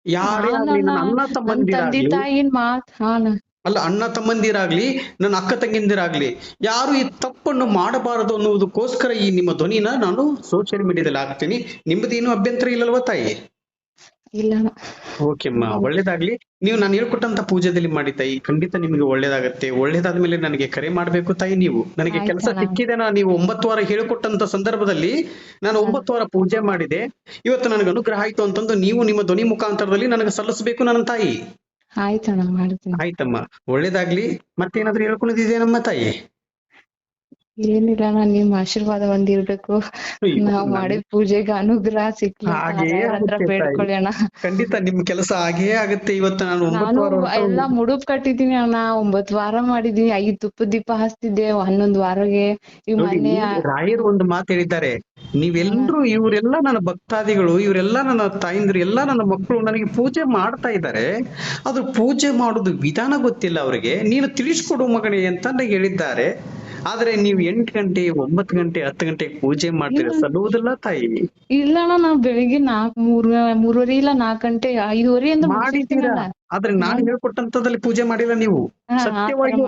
Speaker 1: ಯಾರೇ ಆಗ್ಲಿ, ನನ್ನ ಅಣ್ಣ ತಮ್ಮಂದಿರಾಗ್ಲಿ, ಅಲ್ಲ ಅಣ್ಣ ತಮ್ಮಂದಿರಾಗ್ಲಿ, ನನ್ನ ಅಕ್ಕ ತಂಗಿಂದಿರಾಗ್ಲಿ, ಯಾರು ಈ ತಪ್ಪನ್ನು ಮಾಡಬಾರದು ಅನ್ನುವುದಕ್ಕೋಸ್ಕರ ಈ ನಿಮ್ಮ ಧ್ವನಿನ ನಾನು ಸೋಷಿಯಲ್ ಮೀಡಿಯಾದಲ್ಲಿ ಹಾಕ್ತೀನಿ. ನಿಮ್ಮದೇನು ಅಭ್ಯಂತರ ಇಲ್ಲಲ್ವಾ ತಾಯಿ?
Speaker 2: ಇಲ್ಲ.
Speaker 1: ಓಕೆ ಅಮ್ಮ, ಒಳ್ಳೇದಾಗ್ಲಿ. ನೀವು ನಾನು ಹೇಳ್ಕೊಟ್ಟಂತ ಪೂಜೆದಲ್ಲಿ ಮಾಡಿ ತಾಯಿ, ಖಂಡಿತ ನಿಮಗೆ ಒಳ್ಳೇದಾಗತ್ತೆ. ಒಳ್ಳೇದಾದ್ಮೇಲೆ ನನಗೆ ಕರೆ ಮಾಡ್ಬೇಕು ತಾಯಿ. ನೀವು ನನಗೆ ಕೆಲಸ ಸಿಕ್ಕಿದೆ, ನೀವು 9 ವಾರ ಹೇಳ್ಕೊಟ್ಟಂತ ಸಂದರ್ಭದಲ್ಲಿ ನಾನು 9 ವಾರ ಪೂಜೆ ಮಾಡಿದೆ. ಇವತ್ತು ನನಗೆ ಅನುಗ್ರಹ ಆಯ್ತು ಅಂತಂದು ನೀವು ನಿಮ್ಮ ಧ್ವನಿ ಮುಖಾಂತರದಲ್ಲಿ ನನಗೆ ಸಲ್ಲಿಸಬೇಕು ನನ್ನ ತಾಯಿ. ಆಯ್ತಮ್ಮ, ಒಳ್ಳೇದಾಗ್ಲಿ. ಮತ್ತೇನಾದ್ರೂ ಹೇಳ್ಕೊಂಡಿದ್ದೇನಮ್ಮ ತಾಯಿ?
Speaker 2: ಏನಿಲ್ಲ, ನಿಮ್ ಆಶೀರ್ವಾದ ಒಂದಿರ್ಬೇಕು, ನಾವ್ ಮಾಡಿದ ಪೂಜೆಗೆ ಅನುಗ್ರಹ ಸಿಕ್ಲಿ ಹತ್ರ ಬೇಡ್ಕೊಳ್ಳಿ ಅಣ್ಣ.
Speaker 1: ಖಂಡಿತ ನಿಮ್ ಕೆಲಸ ಹಾಗೇ ಆಗುತ್ತೆ. ಇವತ್ತು ನಾನು
Speaker 2: ಎಲ್ಲಾ ಮುಡುಪ್ ಕಟ್ಟಿದೀನಿ ಅಣ್ಣ, 9 ವಾರ ಮಾಡಿದೀನಿ, 5 ತುಪ್ಪದ ದೀಪ ಹಚ್ತಿದ್ದೆ 11 ವಾರಗೆ.
Speaker 1: ರಾಯರು ಒಂದು ಮಾತು ಹೇಳಿದ್ದಾರೆ, ನೀವೆಲ್ಲರೂ ಇವರೆಲ್ಲ ನನ್ನ ಭಕ್ತಾದಿಗಳು, ಇವರೆಲ್ಲ ನನ್ನ ತಾಯಿಂದ್ರು, ಎಲ್ಲಾ ನನ್ನ ಮಕ್ಕಳು ನನಗೆ ಪೂಜೆ ಮಾಡ್ತಾ ಇದ್ದಾರೆ. ಅದು ಪೂಜೆ ಮಾಡೋದು ವಿಧಾನ ಗೊತ್ತಿಲ್ಲ ಅವ್ರಿಗೆ, ನೀನು ತಿಳಿಸ್ಕೊಡು ಮಗನೇ ಅಂತ ಹೇಳಿದ್ದಾರೆ. ಆದ್ರೆ ನೀವು 8 ಗಂಟೆ 9 ಗಂಟೆ 10 ಗಂಟೆ ಪೂಜೆ ಮಾಡ್ತೀರಾ, ಸಲ್ಲುವುದಿಲ್ಲ ತಾಯಿ.
Speaker 2: ಇಲ್ಲ ಅಣ್ಣ, ನಾವ್ ಬೆಳಿಗ್ಗೆ 3:30 ಇಲ್ಲ 4 ಗಂಟೆ 5:30 ಅಂತ
Speaker 1: ಮಾಡಿದ್ದೀರಾ. ಆದ್ರೆ ನಾನು ಹೇಳ್ಕೊಟ್ಟಂತದಲ್ಲಿ ಪೂಜೆ ಮಾಡಿಲ್ಲ ನೀವು. ಸತ್ಯವಾಗಿ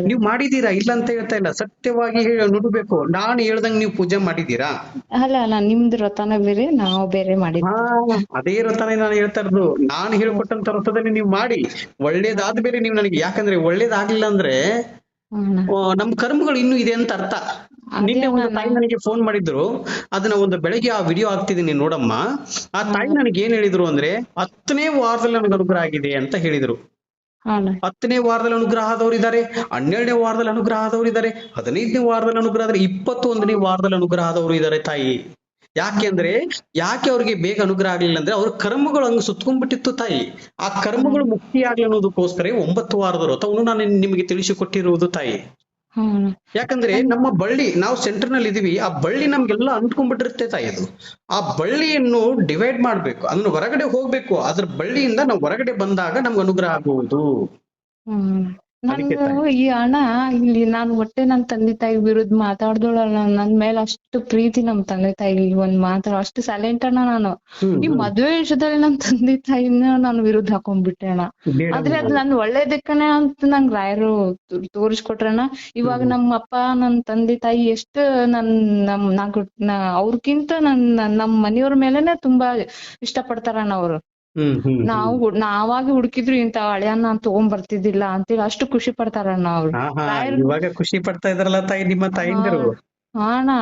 Speaker 1: ನೀವು ಮಾಡಿದೀರಾ, ಇಲ್ಲ ಅಂತ ಹೇಳ್ತಾ ಇಲ್ಲ, ಸತ್ಯವಾಗಿ ನುಡಿಬೇಕು. ನಾನು ಹೇಳ್ದಂಗ್ ನೀವು ಪೂಜೆ ಮಾಡಿದೀರಾ?
Speaker 2: ಅಲ್ಲ, ನಿಮ್ದು ವ್ರತನ ಬೇರೆ, ನಾವು ಬೇರೆ ಮಾಡಿದ್ವಿ.
Speaker 1: ಅದೇ ವ್ರತನೇ ನಾನು ಹೇಳ್ತಾ ಇರೋದು. ನಾನು ಹೇಳ್ಕೊಟ್ಟಂತ ವ್ರತದಲ್ಲಿ ನೀವು ಮಾಡಿ ಒಳ್ಳೇದಾದ ಬೇರೆ ನೀವು ನನಗೆ, ಯಾಕಂದ್ರೆ ಒಳ್ಳೇದಾಗ್ಲಿಲ್ಲ ಅಂದ್ರೆ ನಮ್ ಕರ್ಮಗಳು ಇನ್ನೂ ಇದೆ ಅಂತ ಅರ್ಥ. ನಿನ್ನೆ ಒಂದು ತಾಯಿ ನನಗೆ ಫೋನ್ ಮಾಡಿದ್ರು, ಅದನ್ನ ಒಂದು ಬೆಳಗ್ಗೆ ಆ ವಿಡಿಯೋ ಹಾಕ್ತಿದೀನಿ ನೋಡಮ್ಮ. ಆ ತಾಯಿ ನನಗೆ ಏನ್ ಹೇಳಿದ್ರು ಅಂದ್ರೆ, 10ನೇ ವಾರದಲ್ಲಿ ನನಗೆ ಅನುಗ್ರಹ ಆಗಿದೆ ಅಂತ ಹೇಳಿದ್ರು. 10ನೇ ವಾರದಲ್ಲಿ ಅನುಗ್ರಹ ಆದವ್ರು ಇದಾರೆ, 12ನೇ ವಾರದಲ್ಲಿ ಅನುಗ್ರಹ ಆದವ್ರು ಇದಾರೆ, 15ನೇ ವಾರದಲ್ಲಿ ಅನುಗ್ರಹ ಆದ್ರೆ, 21ನೇ ವಾರದಲ್ಲಿ ಅನುಗ್ರಹ ಆದವ್ರು ಇದಾರೆ ತಾಯಿ. ಯಾಕೆ ಅವ್ರಿಗೆ ಬೇಗ ಅನುಗ್ರಹ ಆಗ್ಲಿಲ್ಲ ಅಂದ್ರೆ ಅವ್ರ ಕರ್ಮಗಳು ಹಂಗ ಸುತ್ಕೊಂಡ್ಬಿಟ್ಟಿತ್ತು ತಾಯಿ. ಆ ಕರ್ಮಗಳು ಮುಕ್ತಿ ಆಗ್ಲಿ ಅನ್ನೋದಕ್ಕೋಸ್ಕರ 9 ವಾರದ ವ್ರತವನ್ನು ನಾನು ನಿಮಗೆ ತಿಳಿಸಿಕೊಟ್ಟಿರುವುದು ತಾಯಿ. ಯಾಕಂದ್ರೆ ನಮ್ಮ ಬಳ್ಳಿ, ನಾವು ಸೆಂಟರ್ ನಲ್ಲಿ ಇದೀವಿ, ಆ ಬಳ್ಳಿ ನಮ್ಗೆಲ್ಲ ಅಂಟ್ಕೊಂಡ್ಬಿಟ್ಟಿರುತ್ತೆ ತಾಯಿ. ಅದು ಆ ಬಳ್ಳಿಯನ್ನು ಡಿವೈಡ್ ಮಾಡ್ಬೇಕು, ಅದನ್ನು ಹೊರಗಡೆ ಹೋಗ್ಬೇಕು. ಅದ್ರ ಬಳ್ಳಿಯಿಂದ ನಾವು ಹೊರಗಡೆ ಬಂದಾಗ ನಮ್ಗೆ ಅನುಗ್ರಹ ಆಗುವುದು. ಅದಕ್ಕೆ
Speaker 2: ನಾನು ಈ ಹಣ ಇಲ್ಲಿ ನಾನು ಒಟ್ಟೆ ನನ್ ತಂದೆ ತಾಯಿ ವಿರುದ್ಧ ಮಾತಾಡ್ದೋಳಲ್ಲ, ನನ್ ಮೇಲೆ ಅಷ್ಟು ಪ್ರೀತಿ ನಮ್ ತಂದೆ ತಾಯಿಗೆ ಒಂದ್ ಮಾತಾಡ ಅಷ್ಟು ಸೈಲೆಂಟ್ ಅಣ್ಣ ನಾನು. ಈ ಮದ್ವೆ ವಿಷಯದಲ್ಲಿ ನಮ್ ತಂದೆ ತಾಯಿನ ನಾನು ವಿರುದ್ಧ ಹಾಕೊಂಡ್ಬಿಟ್ಟೆ ಅಣ್ಣ. ಆದ್ರೆ ಅದ್ ನನ್ ಒಳ್ಳೇದಕ್ಕನೆ ಅಂತ ನಂಗ್ ರಾಯರು ತೋರಿಸ್ಕೊಟ್ರಣ್ಣ. ಇವಾಗ ನಮ್ಮ ಅಪ್ಪ ನನ್ ತಂದೆ ತಾಯಿ ಎಷ್ಟು ಅವ್ರಕ್ಕಿಂತ ನಮ್ ಮನೆಯವ್ರ ಮೇಲೆನೆ ತುಂಬಾ ಇಷ್ಟ ಪಡ್ತಾರಣ್ಣ ಅವ್ರು. ನಾವಾಗಿ ಹುಡುಕಿದ್ರು ಇಂತ ಹಳೆಯನ್ನ ನಾನ್ ತಗೊಂಡ್ ಬರ್ತಿದ್ದಿಲ್ಲ ಅಂತೇಳಿ ಅಷ್ಟು ಖುಷಿ ಪಡ್ತಾರಣ್ಣ ಅವ್ರು.
Speaker 1: ಇವಾಗ ಖುಷಿ ಪಡ್ತಾ ಇದಾರಲ್ಲ ತಾಯಿ ನಿಮ್ಮ ತಾಯಿಂದಿರು.
Speaker 2: ಹಾ ಅಣ್ಣ,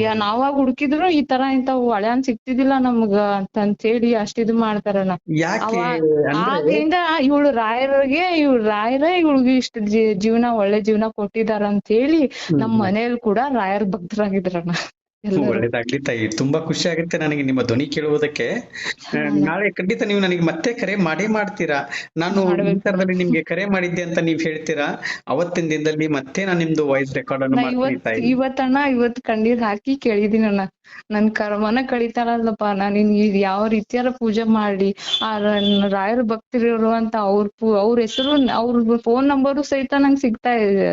Speaker 2: ಈಗ ನಾವಾಗ ಹುಡುಕಿದ್ರು ಈ ತರ ಇಂತಾವ್ ಹಳೆಯನ್ ಸಿಗ್ತಿದ್ದಿಲ್ಲ ನಮ್ಗ ಅಂತ ಹೇಳಿ ಅಷ್ಟ್ ಇದು ಮಾಡ್ತಾರಣ್ಣ. ಆಗ್ಲಿಂದ ಇವಳು ರಾಯರೇ ಇವಳಿಗೆ ಇಷ್ಟ ಜೀವನ ಒಳ್ಳೆ ಜೀವನ ಕೊಟ್ಟಿದಾರ ಅಂತ ಹೇಳಿ ನಮ್ ಮನೇಲಿ ಕೂಡ ರಾಯರ್ ಭಕ್ತರಾಗಿದ್ರಣ್ಣ.
Speaker 1: ಒಳ್ಳೇದಾಗ್ಲಿ ತಾಯಿ, ತುಂಬಾ ಖುಷಿ ಆಗುತ್ತೆ ನನಗೆ ನಿಮ್ಮ ಧ್ವನಿ ಕೇಳುವುದಕ್ಕೆ. ನಾಳೆ ಖಂಡಿತ ನೀವು ನನಗೆ ಮತ್ತೆ ಕರೆ ಮಾಡ್ತೀರಾ. ನಾನು ನಂತರದಲ್ಲಿ ನಿಮ್ಗೆ ಕರೆ ಮಾಡಿದ್ದೆ ಅಂತ ನೀವ್ ಹೇಳ್ತೀರಾ. ಅವತ್ತಿನ ದಿನದಲ್ಲಿ ಮತ್ತೆ ನಾನು ನಿಮ್ದು ವಾಯ್ಸ್ ರೆಕಾರ್ಡ್ ಅನ್ನು ಮಾಡ್ತೀನಿ ತಾಯಿ.
Speaker 2: ಇವತ್ತು ಕಣ್ಣೀರ್ ಹಾಕಿ ಕೇಳಿದೀನಿ ಅಣ್ಣ. ನನ್ ಕರ್ಮನ ಕಳಿತಾರಲ್ಲಪ್ಪ, ನಾನು ಯಾವ ರೀತಿಯಾರ ಪೂಜೆ ಮಾಡಿ ಆ ರಾಯರ ಭಕ್ತರಿರು ಅಂತ ಅವ್ರ ಹೆಸರು ಅವ್ರ ಫೋನ್ ನಂಬರು ಸಹಿತ ನಂಗೆ ಸಿಗ್ತಾ ಇದೆ.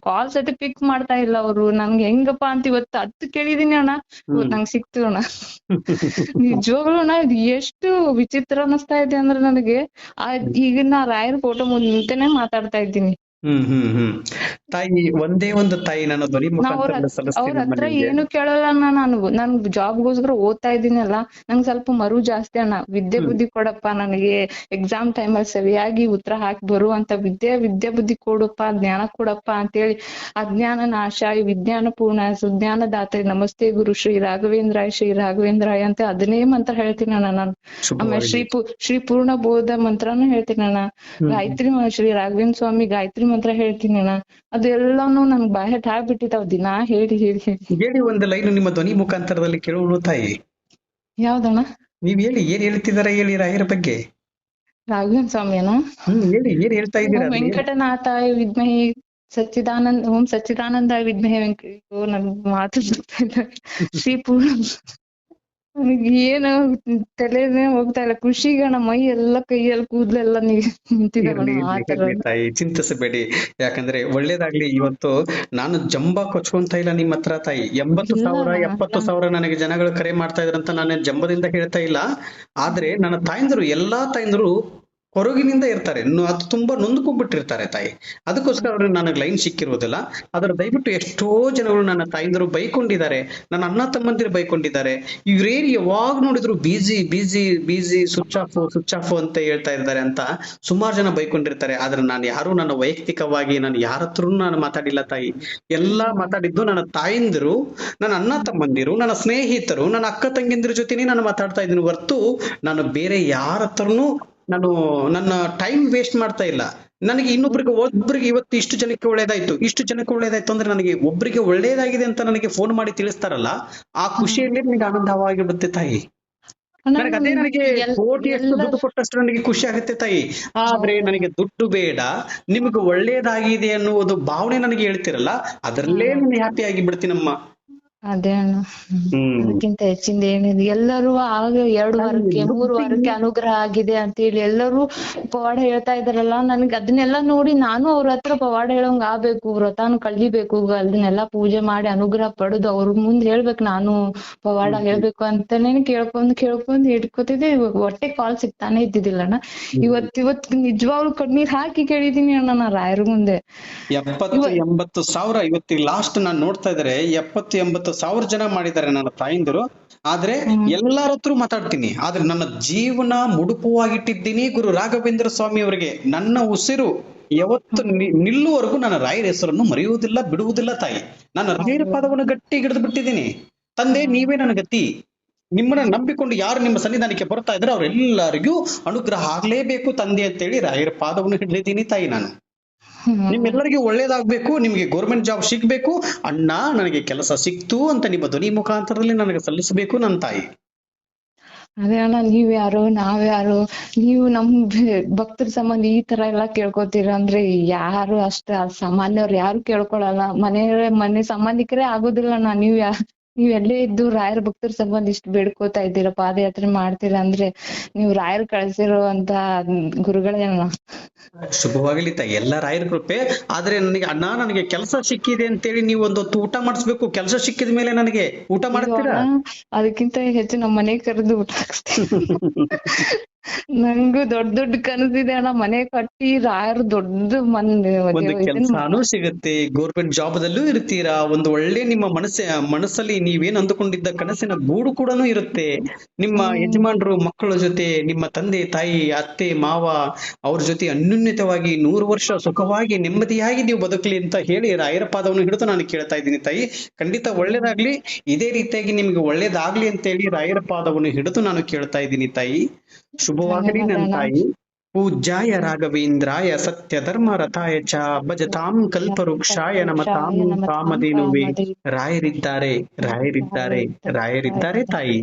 Speaker 2: ಕಾಲ್ ಸಹಿತ ಪಿಕ್ ಮಾಡ್ತಾ ಇಲ್ಲ ಅವ್ರು. ನಂಗೆ ಹೆಂಗಪ್ಪ ಅಂತ ಇವತ್ತು ಹತ್ತು ಕೇಳಿದೀನಿ ಅಣ್ಣ, ಇವತ್ತು ನಂಗೆ ಸಿಕ್ತು ಅಣ್ಣ. ನಿಜವಾಗ್ಲೂ ಅಣ್ಣ ಇದು ಎಷ್ಟು ವಿಚಿತ್ರ ಅನಿಸ್ತಾ ಇದೆ ಅಂದ್ರೆ ನನಗೆ. ಈಗ ನಾ ರಾಯರ ಫೋಟೋ ಮುಂದೆನೆ ಮಾತಾಡ್ತಾ ಇದ್ದೀನಿ.
Speaker 1: ತಾಯಿ, ಒಂದೇ ಒಂದು ತಾಯಿ ನನ್ನ ಧ್ವನಿ
Speaker 2: ಅವ್ರ ಹತ್ರ ಏನು ಕೇಳಲ್ಲ ನಾನು ಜಾಬ್ಗೋಸ್ಕರ ಓದ್ತಾ ಇದ್ದೀನಲ್ಲ, ನಂಗ್ ಸ್ವಲ್ಪ ಮರು ಜಾಸ್ತಿ ಅಣ್ಣ. ವಿದ್ಯೆ ಬುದ್ಧಿ ಕೊಡಪ್ಪ, ನನಗೆ ಎಕ್ಸಾಮ್ ಟೈಮಲ್ಲಿ ಸರಿಯಾಗಿ ಉತ್ತರ ಹಾಕಿ ಬರುವಂತ ವಿದ್ಯೆ ಬುದ್ಧಿ ಕೊಡಪ್ಪ, ಜ್ಞಾನ ಕೊಡಪ್ಪ ಅಂತೇಳಿ ಅಜ್ಞಾನ ನಾಶಾಯ ವಿಜ್ಞಾನ ಪೂರ್ಣ ಸುಜ್ಞಾನ ದಾತೆ ನಮಸ್ತೆ ಗುರು ಶ್ರೀ ರಾಘವೇಂದ್ರಾಯ ಅಂತ ಅದನ್ನೇ ಮಂತ್ರ ಹೇಳ್ತೀನಿ ಅಣ್ಣ ನಾನು. ಆಮೇಲೆ ಶ್ರೀ ಪೂರ್ಣ ಬೋಧ ಮಂತ್ರನೂ ಹೇಳ್ತೀನಿ ಅಣ್ಣ. ಗಾಯತ್ರಿ ಶ್ರೀ ರಾಘವೇಂದ್ರ ಸ್ವಾಮಿ ಗಾಯತ್ರಿ ಮಂತ್ರ ಹೇಳ್ತೀನಿ ಅಣ್ಣ. ಅದೆಲ್ಲಾನು ನನ್ಗ್ ಬಾಯಟ್ ಆಗ್ಬಿಟ್ಟಿತಾವ್ ದಿನಾ ಹೇಳಿ
Speaker 1: ಒಂದು ಲೈನ್ ನಿಮ್ಮ ಧ್ವನಿ ಮುಖಾಂತರದಲ್ಲಿ ಕೇಳೋಣ ತಾಯಿ.
Speaker 2: ಯಾವ್ದಣ್ಣ?
Speaker 1: ನೀವ್ ಹೇಳಿ, ಏನ್ ಹೇಳ್ತಿದಾರ ಹೇಳಿ ರಾಯರ ಬಗ್ಗೆ.
Speaker 2: ರಾಘವೇಂದ್ರ ಸ್ವಾಮಿಯನ
Speaker 1: ಹೇಳಿ, ಏನ್ ಹೇಳ್ತಾ ಇದ್ದೀರಾ?
Speaker 2: ವೆಂಕಟನಾಥ ವಿದ್ಮಹಿ ಓಂ ಸಚ್ಚಿದಾನಂದ ವಿದ್ಮಹಿ ನನ್ ಮಾತು ಶ್ರೀ ಪೂರ್ಣ. ನನಗೆ ಏನು ತಲೆನೇ ಹೋಗ್ತಾ ಇಲ್ಲ, ಖುಷಿಗಣ ಮೈ ಎಲ್ಲ ಕೈಯಲ್ಲಿ ಕೂದ್ಲೆಲ್ಲ
Speaker 1: ತಾಯಿ. ಚಿಂತಿಸಬೇಡಿ, ಯಾಕಂದ್ರೆ ಒಳ್ಳೇದಾಗ್ಲಿ. ಇವತ್ತು ನಾನು ಜಂಬ ಕೊಚ್ಕೊಂತ ಇಲ್ಲ ನಿಮ್ಮ ಹತ್ರ ತಾಯಿ. 80,000 70,000 ನನಗೆ ಜನಗಳು ಕರೆ ಮಾಡ್ತಾ ಇದ್ರಂತ ನಾನು ಜಂಬದಿಂದ ಹೇಳ್ತಾ ಇಲ್ಲ. ಆದ್ರೆ ನನ್ನ ತಾಯಂದಿರು, ಎಲ್ಲಾ ತಾಯಂದಿರು ಹೊರಗಿನಿಂದ ಇರ್ತಾರೆ, ಅದು ತುಂಬಾ ನೊಂದ್ಕೊಂಡ್ಬಿಟ್ಟಿರ್ತಾರೆ ತಾಯಿ. ಅದಕ್ಕೋಸ್ಕರ ಅವ್ರಿಗೆ ನನಗೆ ಲೈನ್ ಸಿಕ್ಕಿರುವುದಿಲ್ಲ. ಆದ್ರೆ ದಯವಿಟ್ಟು ಎಷ್ಟೋ ಜನಗಳು ನನ್ನ ತಾಯಿಂದರು ಬೈಕೊಂಡಿದ್ದಾರೆ, ನನ್ನ ಅಣ್ಣ ತಮ್ಮಂದಿರು ಬೈಕೊಂಡಿದ್ದಾರೆ. ಇವ್ರೇನು ಯಾವಾಗ ನೋಡಿದ್ರು ಬಿಜಿ ಸ್ವಿಚ್ ಆಫ್ ಅಂತ ಹೇಳ್ತಾ ಇದ್ದಾರೆ ಅಂತ ಸುಮಾರು ಜನ ಬೈಕೊಂಡಿರ್ತಾರೆ. ಆದ್ರೆ ನಾನು ಯಾರು ನನ್ನ ವೈಯಕ್ತಿಕವಾಗಿ ನಾನು ಯಾರ ಹತ್ರ ನಾನು ಮಾತಾಡಿಲ್ಲ ತಾಯಿ. ಎಲ್ಲಾ ಮಾತಾಡಿದ್ದು ನನ್ನ ತಾಯಿಂದಿರು, ನನ್ನ ಅಣ್ಣ ತಮ್ಮಂದಿರು, ನನ್ನ ಸ್ನೇಹಿತರು, ನನ್ನ ಅಕ್ಕ ತಂಗಿಂದಿರ ಜೊತೆನೇ ನಾನು ಮಾತಾಡ್ತಾ ಇದ್ದೀನಿ ಹೊರತು ನಾನು ಬೇರೆ ಯಾರ ಹತ್ರನೂ ನಾನು ನನ್ನ ಟೈಮ್ ವೇಸ್ಟ್ ಮಾಡ್ತಾ ಇಲ್ಲ. ನನಗೆ ಒಬ್ರಿಗೆ ಇವತ್ತು ಇಷ್ಟು ಜನಕ್ಕೆ ಒಳ್ಳೇದಾಯ್ತು ಅಂದ್ರೆ ನನಗೆ ಒಬ್ರಿಗೆ ಒಳ್ಳೇದಾಗಿದೆ ಅಂತ ನನಗೆ ಫೋನ್ ಮಾಡಿ ತಿಳಿಸ್ತಾರಲ್ಲ, ಆ ಖುಷಿಯಲ್ಲಿ ನನಗೆ ಆನಂದವಾಗಿಬಿಡುತ್ತೆ ತಾಯಿ. ನನಗೆ ಕೋಟಿಯಷ್ಟು ದುಡ್ಡು ಕೊಟ್ಟಷ್ಟು ನನಗೆ ಖುಷಿ ಆಗುತ್ತೆ ತಾಯಿ. ಆದ್ರೆ ನನಗೆ ದುಡ್ಡು ಬೇಡ, ನಿಮ್ಗೆ ಒಳ್ಳೇದಾಗಿದೆ ಅನ್ನುವುದು ಭಾವನೆ ನನಗೆ ಹೇಳ್ತಿರಲ್ಲ, ಅದರಲ್ಲೇ ನಾನು ಹ್ಯಾಪಿ ಆಗಿ ಬಿಡ್ತೀನಮ್ಮ.
Speaker 2: ಅದೇ ಅಣ್ಣ, ಅದಕ್ಕಿಂತ ಹೆಚ್ಚಿಂದ ಏನಿದೆ. ಎಲ್ಲರೂ ಆಗ 2 ವಾರಕ್ಕೆ 3 ವಾರಕ್ಕೆ ಅನುಗ್ರಹ ಆಗಿದೆ ಅಂತ ಹೇಳಿ ಎಲ್ಲರೂ ಪವಾಡ ಹೇಳ್ತಾ ಇದಾರಲ್ಲ. ನನ್ಗೆ ಅದನ್ನೆಲ್ಲ ನೋಡಿ ನಾನು ಅವ್ರ ಹತ್ರ ಪವಾಡ ಹೇಳೋಂಗ್ ಆಗ್ಬೇಕು, ವ್ರತಾನು ಕಲಿಬೇಕು, ಅದನ್ನೆಲ್ಲ ಪೂಜೆ ಮಾಡಿ ಅನುಗ್ರಹ ಪಡೆದು ಅವ್ರ ಮುಂದೆ ಹೇಳ್ಬೇಕು, ನಾನು ಪವಾಡ ಹೇಳ್ಬೇಕು ಅಂತಾನೆ ಕೇಳ್ಕೊಂಡ್ ಹಿಡ್ಕೊತಿದ್ದೆ. ಹೊಟ್ಟೆ ಕಾಲ್ ಸಿಗ್ತಾನೆ ಇದ್ದಿದ್ದಿಲ್ಲಣ್ಣ. ಇವತ್ತು ನಿಜವಾಗ್ಲು ಕಣ್ಣೀರ್ ಹಾಕಿ ಕೇಳಿದೀನಿ ಅಣ್ಣ ನಾ ರಾಯರ ಮುಂದೆ.
Speaker 1: 70,000 ಇವತ್ತು ಲಾಸ್ಟ್ ನಾನ್ ನೋಡ್ತಾ ಇದಾರೆ 70,000 ಜನ ಮಾಡಿದ್ದಾರೆ ನನ್ನ ತಾಯಿಂದರು. ಆದ್ರೆ ಎಲ್ಲರ ಹತ್ರ ಮಾತಾಡ್ತೀನಿ. ಆದ್ರೆ ನನ್ನ ಜೀವನ ಮುಡುಪವಾಗಿಟ್ಟಿದ್ದೀನಿ ಗುರು ರಾಘವೇಂದ್ರ ಸ್ವಾಮಿ ಅವರಿಗೆ. ನನ್ನ ಉಸಿರು ಯಾವತ್ತು ನಿಲ್ಲುವವರೆಗೂ ನನ್ನ ರಾಯರ ಹೆಸರನ್ನು ಮರೆಯುವುದಿಲ್ಲ, ಬಿಡುವುದಿಲ್ಲ ತಾಯಿ. ನನ್ನ ರಾಯರ ಪಾದವನ್ನು ಗಟ್ಟಿ ಹಿಡಿದು ಬಿಟ್ಟಿದ್ದೀನಿ. ತಂದೆ, ನೀವೇ ನನ್ನ ಗತಿ. ನಿಮ್ಮನ್ನ ನಂಬಿಕೊಂಡು ಯಾರು ನಿಮ್ಮ ಸನ್ನಿಧಾನಕ್ಕೆ ಬರ್ತಾ ಇದ್ರೆ ಅವರೆಲ್ಲರಿಗೂ ಅನುಗ್ರಹ ಆಗ್ಲೇಬೇಕು ತಂದೆ ಅಂತೇಳಿ ರಾಯರ ಪಾದವನ್ನು ಹಿಡಿದಿದ್ದೀನಿ ತಾಯಿ. ನಾನು ನಿಮ್ಮೆಲ್ಲರಿಗೂ ಒಳ್ಳೇದಾಗ್ಬೇಕು, ನಿಮ್ಗೆ ಗೌರ್ಮೆಂಟ್ ಜಾಬ್ ಸಿಗ್ಬೇಕು, ಅಣ್ಣ ನನಗೆ ಕೆಲಸ ಸಿಕ್ತು ಅಂತ ನಿಮ್ಮ ಧ್ವನಿ ಮುಖಾಂತರದಲ್ಲಿ ನನಗೆ ಸಲ್ಲಿಸಬೇಕು ನನ್ನ ತಾಯಿ.
Speaker 2: ಅದೇ ಅಣ್ಣ, ನೀವ್ಯಾರು ನಾವ್ಯಾರು? ನೀವು ನಮ್ ಭಕ್ತರ ಸಂಬಂಧ ಈ ತರ ಎಲ್ಲಾ ಕೇಳ್ಕೊತೀರ ಅಂದ್ರೆ ಯಾರು ಅಷ್ಟ ಸಾಮಾನ್ಯವ್ರು ಯಾರು ಕೇಳ್ಕೊಳಲ್ಲ. ಮನೆ ಸಂಬಂಧಿಕರೇ ಆಗೋದಿಲ್ಲ ಅಣ್ಣ. ನೀವ್ ಎಲ್ಲೇ ಇದ್ದು ರಾಯರ ಭಕ್ತರ ಸಂಬಂಧ ಇಷ್ಟು ಬೇಡ್ಕೋತಾ ಇದ್ದೀರಾ, ಪಾದಯಾತ್ರೆ ಮಾಡ್ತೀರಾ ಅಂದ್ರೆ ನೀವು ರಾಯರ್ ಕಳ್ಸಿರೋ ಅಂತ ಗುರುಗಳೇ ಅಣ್ಣ.
Speaker 1: ಶುಭವಾಗಲಿ ತಾಯಿ, ಎಲ್ಲ ರಾಯರ ಕೃಪೆ. ಆದ್ರೆ ನನಗೆ ಅಣ್ಣ, ನನಗೆ ಕೆಲಸ ಸಿಕ್ಕಿದೆ ಅಂತೇಳಿ ನೀವು ಒಂದು ಹೊತ್ತು ಊಟ ಮಾಡಿಸ್ಬೇಕು. ಕೆಲಸ ಸಿಕ್ಕಿದ ಮೇಲೆ ನನಗೆ ಊಟ
Speaker 2: ಅಯ್ಯೋ
Speaker 1: ಮಾಡ್ತೀರಾ?
Speaker 2: ಅಣ್ಣ, ಅದಕ್ಕಿಂತ ಹೆಚ್ಚು ನಮ್ಮ ಮನೆ ಕರೆದು ಊಟ ಹಾಕ್ಸ್ತೀನಿ. ನಂಗೂ ದೊಡ್ಡ ದೊಡ್ಡ ಕನಸಿದೆ ಅಣ್ಣ, ಮನೆ ಕಟ್ಟಿ ರಾಯರು ದೊಡ್ಡ
Speaker 1: ಒಂದು ಕೆಲ್ಸಾನೂ ಸಿಗುತ್ತೆ, ಗೌರ್ಮೆಂಟ್ ಜಾಬ್ ದಲ್ಲೂ ಇರ್ತೀರಾ, ಒಂದು ಒಳ್ಳೆ ನಿಮ್ಮ ಮನಸ್ಸಲ್ಲಿ ನೀವೇನ್ ಅಂದುಕೊಂಡಿದ್ದ ಕನಸಿನ ಗೂಡು ಕೂಡ ಇರುತ್ತೆ. ನಿಮ್ಮ ಯಜಮಾನ್ರು ಮಕ್ಕಳ ಜೊತೆ, ನಿಮ್ಮ ತಂದೆ ತಾಯಿ ಅತ್ತೆ ಮಾವ ಅವ್ರ ಜೊತೆ ಅನ್ಯೋನ್ಯತವಾಗಿ 100 ವರ್ಷ ಸುಖವಾಗಿ ನೆಮ್ಮದಿಯಾಗಿ ನೀವು ಬದುಕಲಿ ಅಂತ ಹೇಳಿ ರಾಯರ ಪಾದವನ್ನು ಹಿಡಿದು ನಾನು ಕೇಳ್ತಾ ಇದ್ದೀನಿ ತಾಯಿ. ಖಂಡಿತ ಒಳ್ಳೇದಾಗ್ಲಿ, ಇದೇ ರೀತಿಯಾಗಿ ನಿಮ್ಗೆ ಒಳ್ಳೇದಾಗ್ಲಿ ಅಂತ ಹೇಳಿ ರಾಯರ ಪಾದವನ್ನು ಹಿಡಿದು ನಾನು ಕೇಳ್ತಾ ಇದ್ದೀನಿ ತಾಯಿ. ಶುಭವಾಗಲಿ ನನ್ನ ತಾಯಿ. ಪೂಜ್ಯಾಯ ರಾಘವೇಂದ್ರಾಯ ಸತ್ಯ ಧರ್ಮ ರಥಾಯ ಚ ಭಜತಾಂ ಕಲ್ಪವೃಕ್ಷಾಯ ನಮತಾಂ ಕಾಮಧೇನುವೆ. ರಾಯರಿದ್ದಾರೆ, ರಾಯರಿದ್ದಾರೆ, ರಾಯರಿದ್ದಾರೆ ತಾಯಿ.